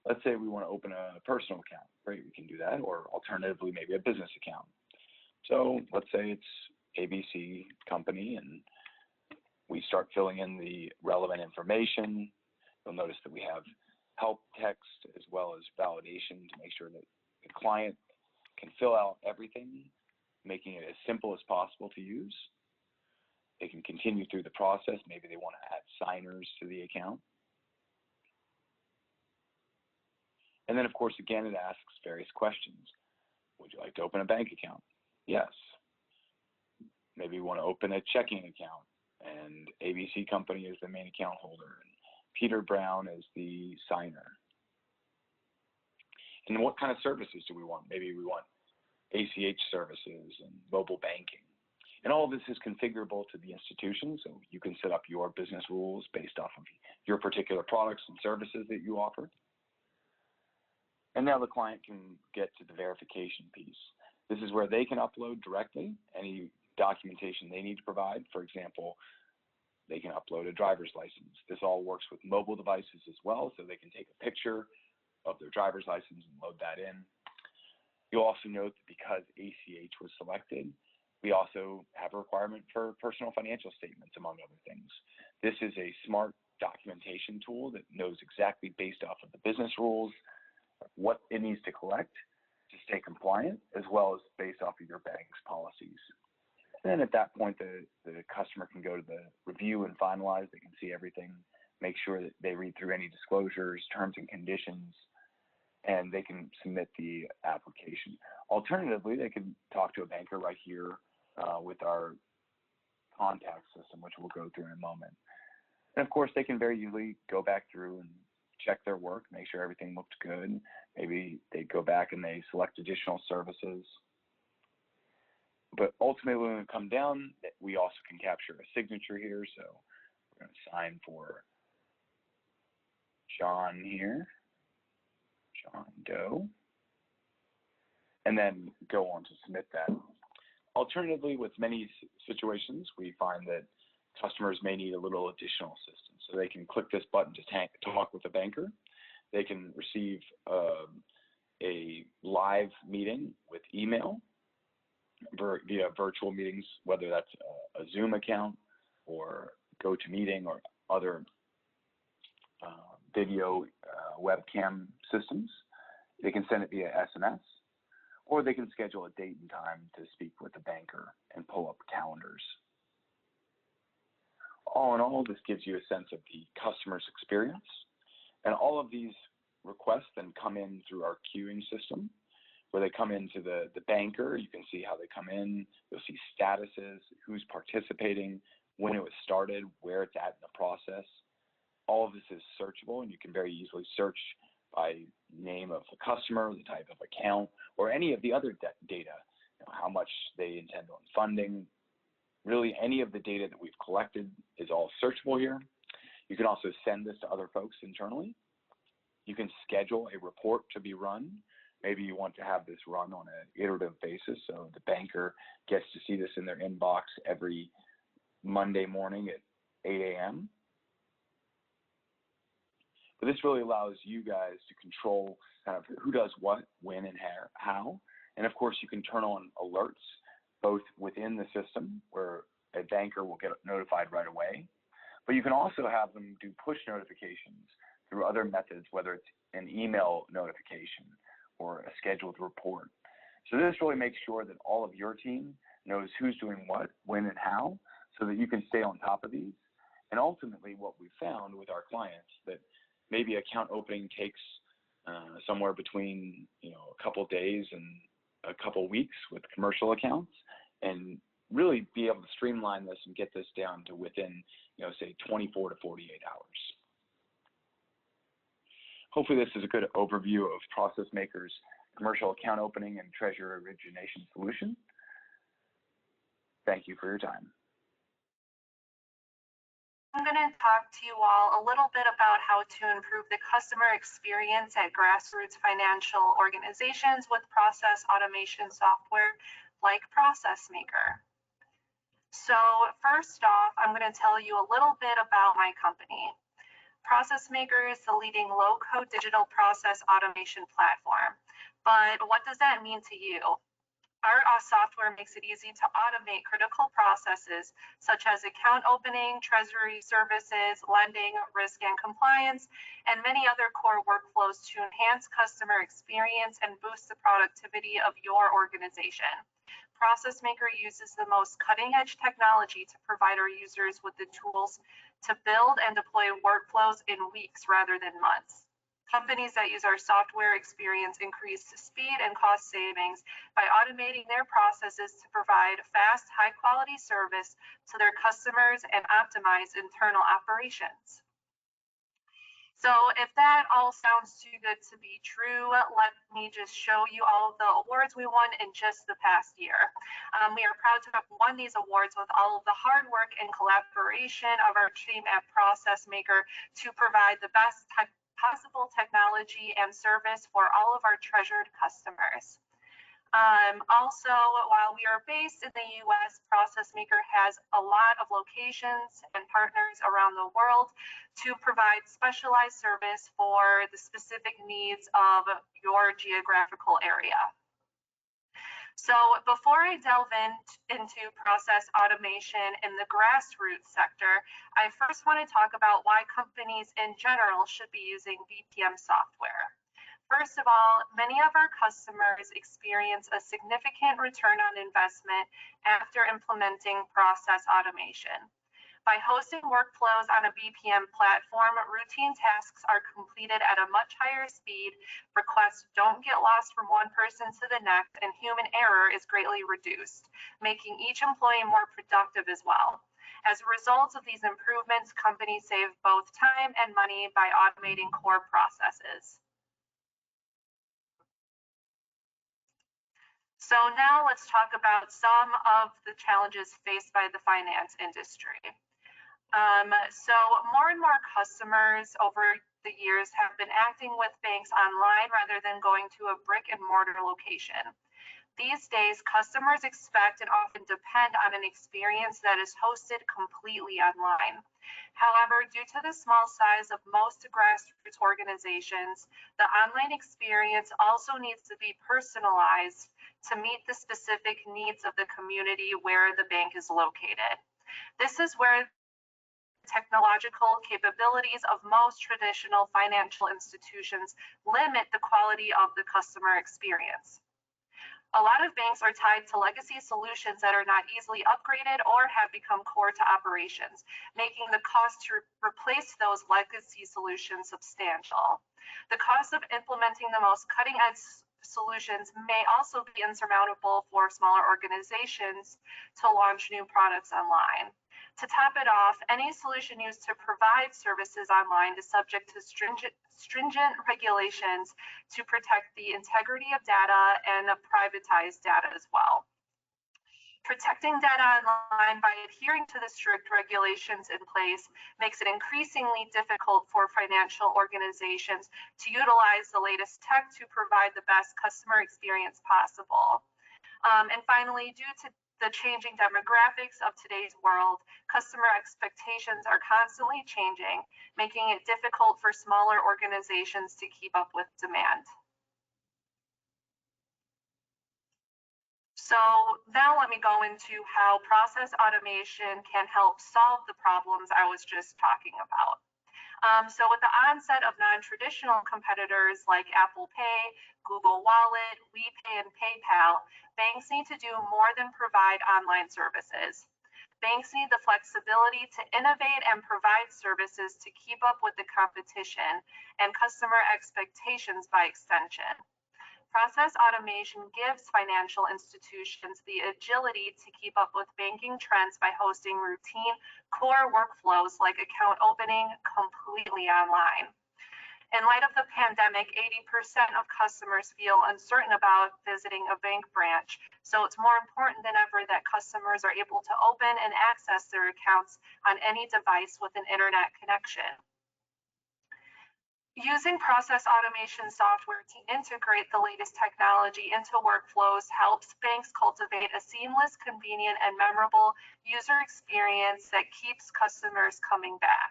Let's say we want to open a personal account. Great, we can do that, or alternatively, maybe a business account. So let's say it's ABC company, and we start filling in the relevant information. You'll notice that we have help text as well as validation to make sure that the client can fill out everything, making it as simple as possible to use. They can continue through the process. Maybe they want to add signers to the account. And then, of course, again, it asks various questions. Would you like to open a bank account? Yes. Maybe you want to open a checking account, and ABC company is the main account holder, and Peter Brown is the signer. And what kind of services do we want? Maybe we want ACH services and mobile banking. And all of this is configurable to the institution, so you can set up your business rules based off of your particular products and services that you offer. And now the client can get to the verification piece. This is where they can upload directly any documentation they need to provide. For example, they can upload a driver's license. This all works with mobile devices as well, so they can take a picture of their driver's license and load that in. You'll also note that because ACH was selected, we also have a requirement for personal financial statements, among other things. This is a smart documentation tool that knows exactly based off of the business rules what it needs to collect to stay compliant, as well as based off of your bank's policies. And then at that point, the customer can go to the review and finalize. They can see everything, make sure that they read through any disclosures, terms and conditions, and they can submit the application. Alternatively, they can talk to a banker right here with our contact system, which we'll go through in a moment. And of course, they can very easily go back through and check their work, make sure everything looked good. Maybe they go back and they select additional services. But ultimately, when we come down, we also can capture a signature here. So we're going to sign for John here, John Doe, and then go on to submit that. Alternatively, with many situations, we find that customers may need a little additional assistance. So they can click this button to talk with a banker. They can receive a live meeting with email via virtual meetings, whether that's a Zoom account or GoToMeeting or other video webcam systems. They can send it via SMS, or they can schedule a date and time to speak with the banker and pull up calendars. All in all, this gives you a sense of the customer's experience. And all of these requests then come in through our queuing system, where they come into the banker. You can see how they come in. You'll see statuses, who's participating, when it was started, where it's at in the process. All of this is searchable, and you can very easily search by name of the customer, the type of account, or any of the other data, how much they intend on funding. Really, any of the data that we've collected is all searchable here. You can also send this to other folks internally. You can schedule a report to be run Maybe you want to have this run on an iterative basis, so the banker gets to see this in their inbox every Monday morning at 8 a.m. But this really allows you guys to control kind of who does what, when, and how. And of course, you can turn on alerts both within the system, where a banker will get notified right away, but you can also have them do push notifications through other methods, whether it's an email notification or a scheduled report. So this really makes sure that all of your team knows who's doing what, when, and how, so that you can stay on top of these. And ultimately, what we found with our clients, that maybe account opening takes somewhere between a couple of days and a couple of weeks with commercial accounts, and really be able to streamline this and get this down to within, say 24 to 48 hours. Hopefully this is a good overview of Process Maker's commercial account opening and treasury origination solution. Thank you for your time. I'm going to talk to you all a little bit about how to improve the customer experience at grassroots financial organizations with process automation software like Process Maker. So first off, I'm going to tell you a little bit about my company. Process Maker is the leading low-code digital process automation platform. But what does that mean to you? Our software makes it easy to automate critical processes such as account opening, treasury services, lending, risk and compliance, and many other core workflows to enhance customer experience and boost the productivity of your organization. Process Maker uses the most cutting-edge technology to provide our users with the tools to build and deploy workflows in weeks rather than months. Companies that use our software experience increased speed and cost savings by automating their processes to provide fast, high-quality service to their customers and optimize internal operations. So if that all sounds too good to be true, let me just show you all of the awards we won in just the past year. We are proud to have won these awards with all of the hard work and collaboration of our team at Process Maker to provide the best possible technology and service for all of our treasured customers. Also, while we are based in the US, Process Maker has a lot of locations and partners around the world to provide specialized service for the specific needs of your geographical area. So before I delve into process automation in the grassroots sector, I first want to talk about why companies in general should be using BPM software. First of all, many of our customers experience a significant return on investment after implementing process automation. By hosting workflows on a BPM platform, routine tasks are completed at a much higher speed, requests don't get lost from one person to the next, and human error is greatly reduced, making each employee more productive as well. As a result of these improvements, companies save both time and money by automating core processes. So now let's talk about some of the challenges faced by the finance industry. So more and more customers over the years have been acting with banks online rather than going to a brick and mortar location. These days, customers expect and often depend on an experience that is hosted completely online. However, due to the small size of most grassroots organizations, the online experience also needs to be personalized to meet the specific needs of the community where the bank is located. This is where technological capabilities of most traditional financial institutions limit the quality of the customer experience. A lot of banks are tied to legacy solutions that are not easily upgraded or have become core to operations, making the cost to replace those legacy solutions substantial. The cost of implementing the most cutting-edge solutions may also be insurmountable for smaller organizations to launch new products online. To top it off, any solution used to provide services online is subject to stringent regulations to protect the integrity of data and privatized data as well. Protecting data online by adhering to the strict regulations in place makes it increasingly difficult for financial organizations to utilize the latest tech to provide the best customer experience possible. And finally, due to the changing demographics of today's world, customer expectations are constantly changing, making it difficult for smaller organizations to keep up with demand. So now let me go into how process automation can help solve the problems I was just talking about. So with the onset of non-traditional competitors like Apple Pay, Google Wallet, WePay, and PayPal, banks need to do more than provide online services. Banks need the flexibility to innovate and provide services to keep up with the competition and customer expectations by extension. Process automation gives financial institutions the agility to keep up with banking trends by hosting routine core workflows like account opening completely online. In light of the pandemic, 80% of customers feel uncertain about visiting a bank branch, so it's more important than ever that customers are able to open and access their accounts on any device with an internet connection. Using process automation software to integrate the latest technology into workflows helps banks cultivate a seamless, convenient, and memorable user experience that keeps customers coming back.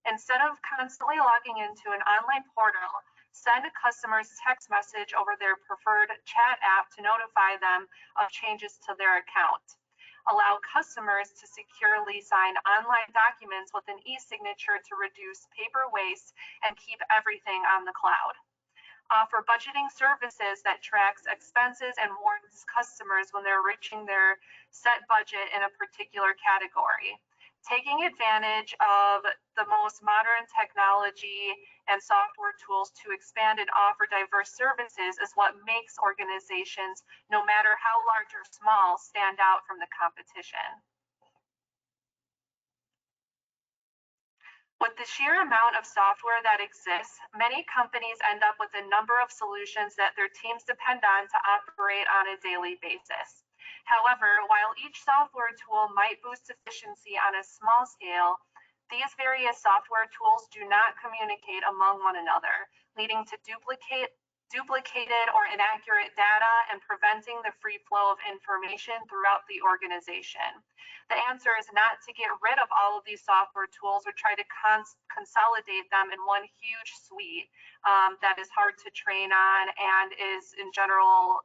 Instead of constantly logging into an online portal, send customers a text message over their preferred chat app to notify them of changes to their account. Allow customers to securely sign online documents with an e-signature to reduce paper waste and keep everything on the cloud. Offer budgeting services that tracks expenses and warns customers when they're reaching their set budget in a particular category. Taking advantage of the most modern technology and software tools to expand and offer diverse services is what makes organizations, no matter how large or small, stand out from the competition. With the sheer amount of software that exists, many companies end up with a number of solutions that their teams depend on to operate on a daily basis. However, while each software tool might boost efficiency on a small scale, these various software tools do not communicate among one another, leading to duplicated or inaccurate data and preventing the free flow of information throughout the organization. The answer is not to get rid of all of these software tools or try to consolidate them in one huge suite that is hard to train on and is in general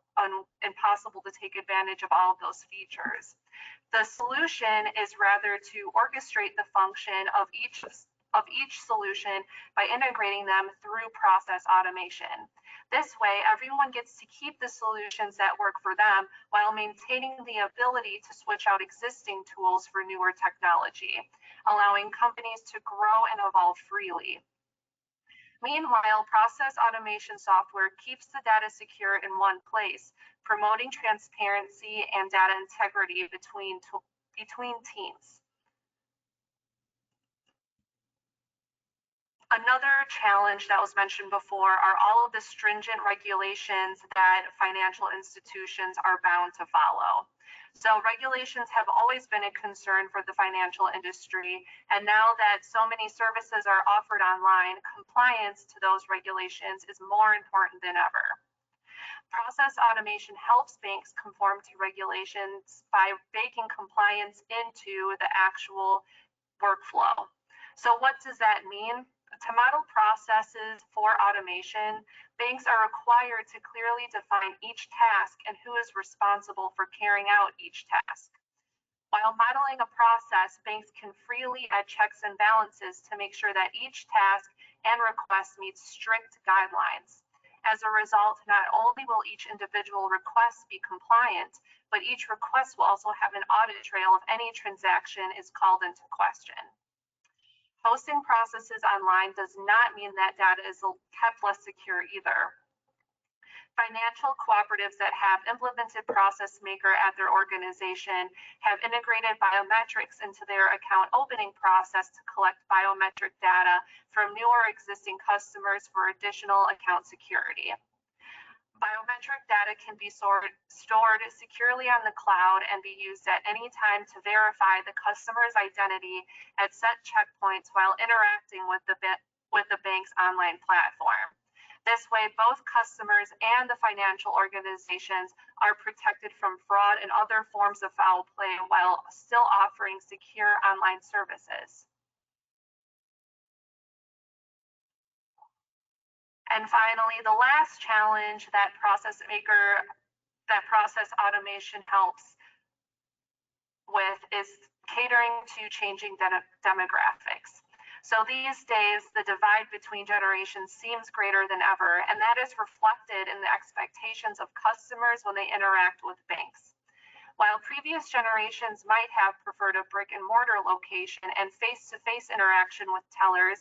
impossible to take advantage of all of those features. The solution is rather to orchestrate the function of each solution by integrating them through process automation. This way, everyone gets to keep the solutions that work for them while maintaining the ability to switch out existing tools for newer technology, allowing companies to grow and evolve freely. Meanwhile, process automation software keeps the data secure in one place, promoting transparency and data integrity between teams. Another challenge that was mentioned before are all of the stringent regulations that financial institutions are bound to follow. So regulations have always been a concern for the financial industry, and now that so many services are offered online, compliance to those regulations is more important than ever. Process automation helps banks conform to regulations by baking compliance into the actual workflow. So what does that mean? To model processes for automation, banks are required to clearly define each task and who is responsible for carrying out each task. While modeling a process, banks can freely add checks and balances to make sure that each task and request meets strict guidelines. As a result, not only will each individual request be compliant, but each request will also have an audit trail if any transaction is called into question. Hosting processes online does not mean that data is kept less secure either. Financial cooperatives that have implemented Process Maker at their organization have integrated biometrics into their account opening process to collect biometric data from new or existing customers for additional account security. Biometric data can be stored securely on the cloud and be used at any time to verify the customer's identity at set checkpoints while interacting with the bank's online platform. This way, both customers and the financial organizations are protected from fraud and other forms of foul play while still offering secure online services. And finally, the last challenge that process automation helps with is catering to changing demographics. So these days, the divide between generations seems greater than ever, and that is reflected in the expectations of customers when they interact with banks. While previous generations might have preferred a brick and mortar location and face-to-face interaction with tellers,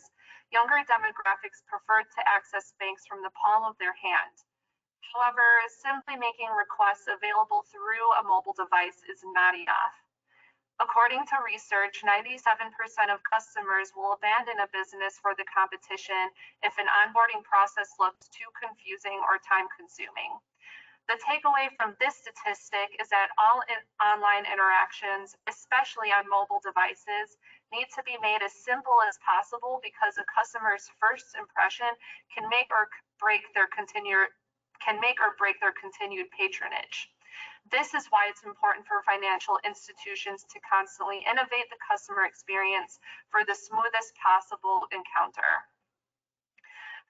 younger demographics preferred to access banks from the palm of their hand. However, simply making requests available through a mobile device is not enough. According to research, 97% of customers will abandon a business for the competition if an onboarding process looks too confusing or time-consuming. The takeaway from this statistic is that all online interactions, especially on mobile devices, need to be made as simple as possible because a customer's first impression can make or break their continued patronage. This is why it's important for financial institutions to constantly innovate the customer experience for the smoothest possible encounter.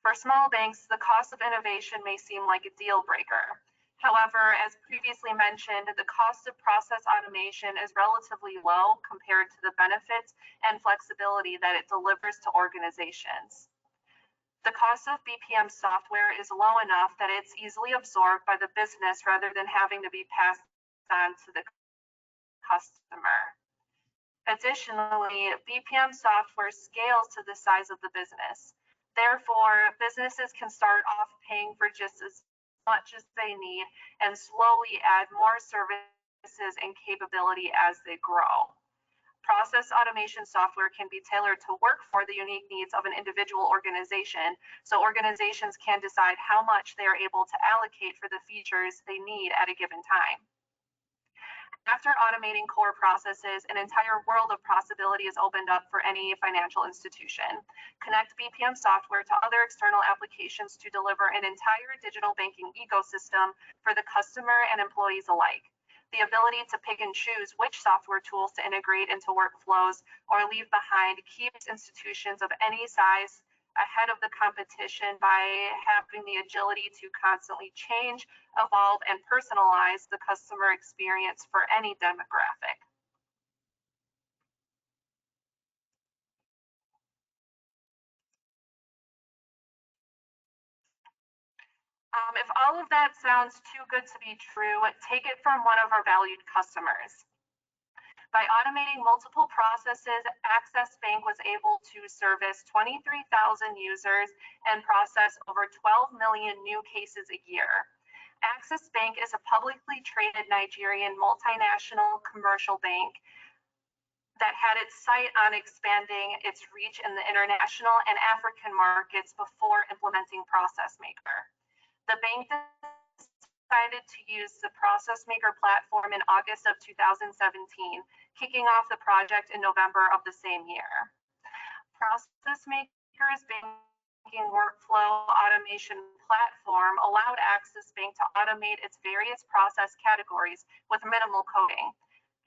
For small banks, the cost of innovation may seem like a deal breaker. However, as previously mentioned, the cost of process automation is relatively low compared to the benefits and flexibility that it delivers to organizations. The cost of BPM software is low enough that it's easily absorbed by the business rather than having to be passed on to the customer. Additionally, BPM software scales to the size of the business. Therefore, businesses can start off paying for just as much as they need and slowly add more services and capability as they grow. Process automation software can be tailored to work for the unique needs of an individual organization, so organizations can decide how much they are able to allocate for the features they need at a given time. After automating core processes, an entire world of possibility is opened up for any financial institution. Connect BPM software to other external applications to deliver an entire digital banking ecosystem for the customer and employees alike. The ability to pick and choose which software tools to integrate into workflows or leave behind keeps institutions of any size ahead of the competition by having the agility to constantly change, evolve, and personalize the customer experience for any demographic. If all of that sounds too good to be true, take it from one of our valued customers. By automating multiple processes, Access Bank was able to service 23,000 users and process over 12 million new cases a year. Access Bank is a publicly traded Nigerian multinational commercial bank that had its sight on expanding its reach in the international and African markets before implementing Process Maker. The bank decided to use the Process Maker platform in August of 2017, kicking off the project in November of the same year. Process Maker's banking workflow automation platform allowed Access Bank to automate its various process categories with minimal coding.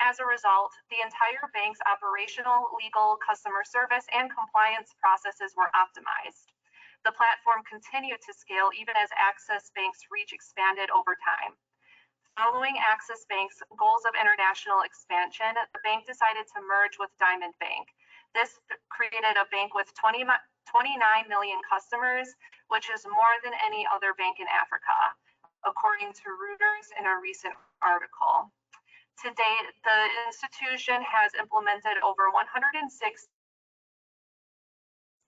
As a result, the entire bank's operational, legal, customer service, and compliance processes were optimized. The platform continued to scale even as Access Bank's reach expanded over time. Following Access Bank's goals of international expansion, the bank decided to merge with Diamond Bank. This created a bank with 29 million customers, which is more than any other bank in Africa, according to Reuters in a recent article. To date, the institution has implemented over 106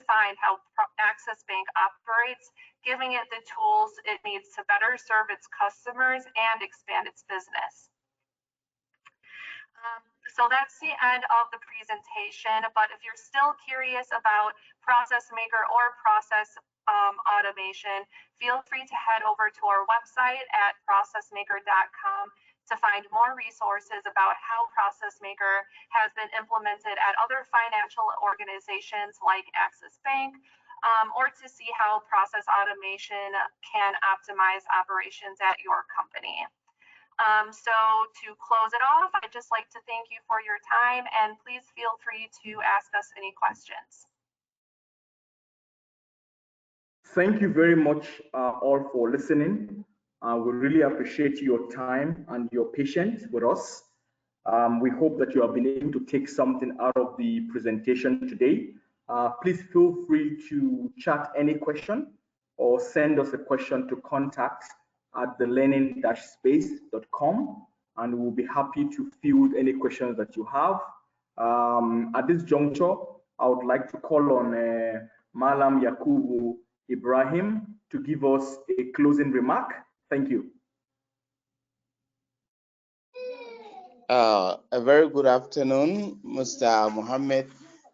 define how Access Bank operates, giving it the tools it needs to better serve its customers and expand its business. So that's the end of the presentation, but if you're still curious about Process Maker or Process automation, feel free to head over to our website at processmaker.com to find more resources about how ProcessMaker has been implemented at other financial organizations like Axis Bank, or to see how process automation can optimize operations at your company. So to close it off, I'd just like to thank you for your time, and please feel free to ask us any questions. Thank you very much all for listening. We really appreciate your time and your patience with us. We hope that you have been able to take something out of the presentation today. Please feel free to chat any question or send us a question to contact@thelearning-space.com, and we'll be happy to field any questions that you have. At this juncture, I would like to call on Malam Yakubu Ibrahim to give us a closing remark. Thank you. A very good afternoon, Mr. Mohammed.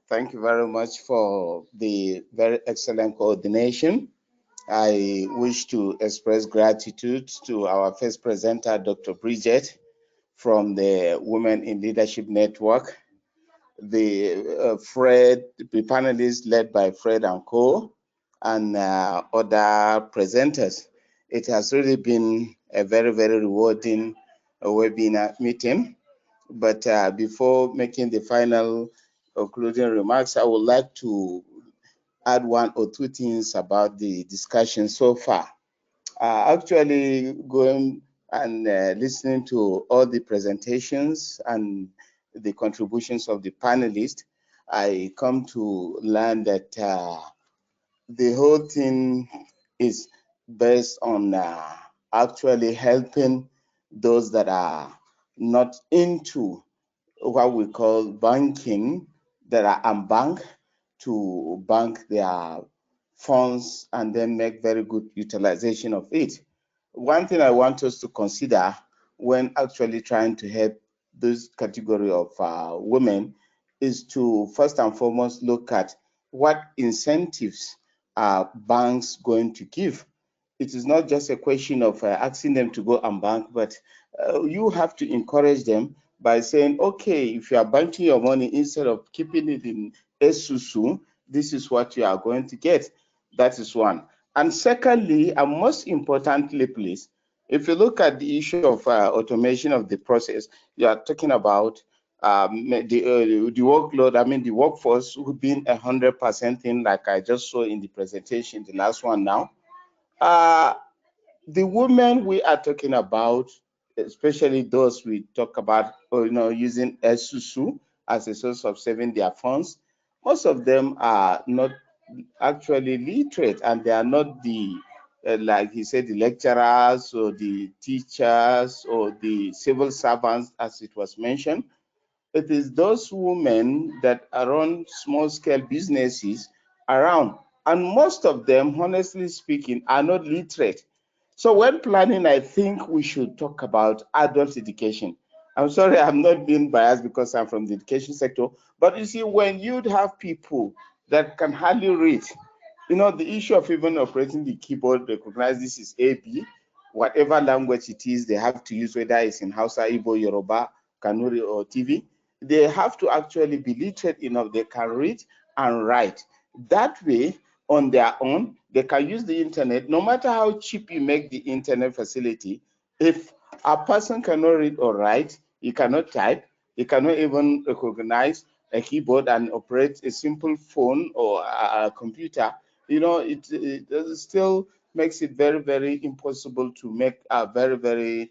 Thank you very much for the very excellent coordination. I wish to express gratitude to our first presenter, Dr. Bridget, from the Women in Leadership Network, the panelists led by Fred and Co, and other presenters. It has really been a very, very rewarding webinar meeting. But before making the final concluding remarks, I would like to add one or two things about the discussion so far. Actually, going and listening to all the presentations and the contributions of the panelists, I come to learn that the whole thing is based on actually helping those that are not into what we call banking, that are unbanked, to bank their funds and then make very good utilization of it. One thing I want us to consider when actually trying to help this category of women is to first and foremost look at what incentives are banks going to give. It is not just a question of asking them to go and bank, but you have to encourage them by saying, okay, if you are banking your money, instead of keeping it in Esusu, this is what you are going to get. That is one. And secondly, and most importantly, please, if you look at the issue of automation of the process, you are talking about the workload, I mean, the workforce would be 100% in, like I just saw in the presentation, the last one now. The women we are talking about, especially those we talk about, using Esusu as a source of saving their funds, most of them are not actually literate, and they are not the, like he said, the lecturers or the teachers or the civil servants, as it was mentioned. It is those women that run small-scale businesses around, and most of them, honestly speaking, are not literate. So when planning, I think we should talk about adult education. I'm sorry, I'm not being biased because I'm from the education sector, but you see, when you'd have people that can hardly read, the issue of even operating the keyboard, recognize this is AB, whatever language it is they have to use, whether it's in Hausa, Igbo, Yoruba, Kanuri, or TV, they have to actually be literate enough they can read and write. That way, on their own, they can use the internet. No matter how cheap you make the internet facility, if a person cannot read or write, he cannot type, he cannot even recognize a keyboard and operate a simple phone or a computer, it still makes it very, very impossible to make a very, very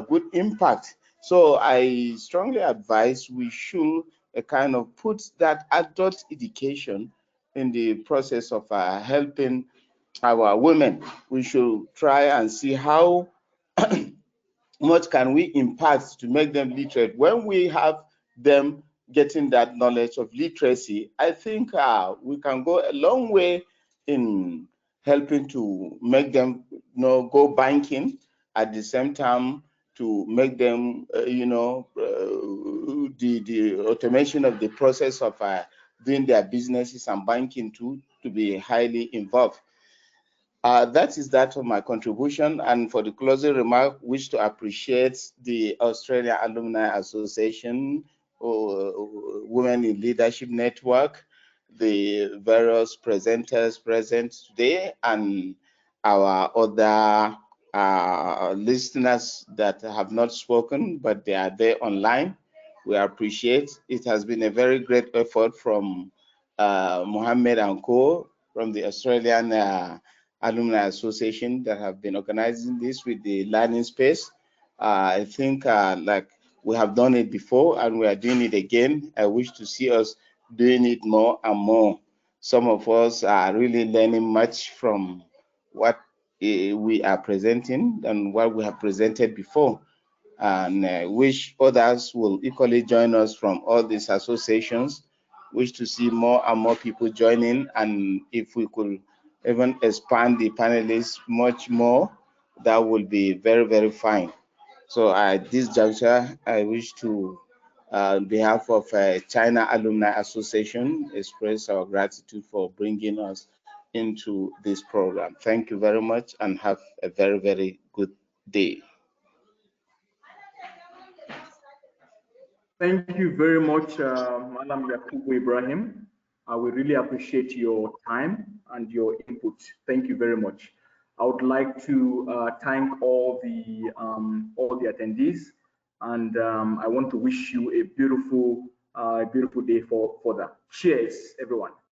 good impact. So I strongly advise we should kind of put that adult education in the process of helping our women. We should try and see how much can we impact to make them literate. When we have them getting that knowledge of literacy, I think we can go a long way in helping to make them go banking, at the same time to make them the automation of the process of doing their businesses and banking too, to be highly involved. That is that of my contribution. And for the closing remark, wish to appreciate the Australian Alumni Association, Women in Leadership Network, the various presenters present today, and our other listeners that have not spoken, but they are there online. We appreciate. It has been a very great effort from Mohammed and Co. from the Australian Alumni Association that have been organizing this with the learning space. I think like we have done it before and we are doing it again. I wish to see us doing it more and more. Some of us are really learning much from what we are presenting and what we have presented before, and wish others will equally join us from all these associations. Wish to see more and more people joining, and if we could even expand the panelists much more, that would be very, very fine. So at this juncture, I wish to, on behalf of China Alumni Association, express our gratitude for bringing us into this program. Thank you very much and have a very, very good day. Thank you very much, Madam Yakubu Ibrahim. We really appreciate your time and your input. Thank you very much. I would like to thank all the attendees, and I want to wish you a beautiful day for that. Cheers, everyone.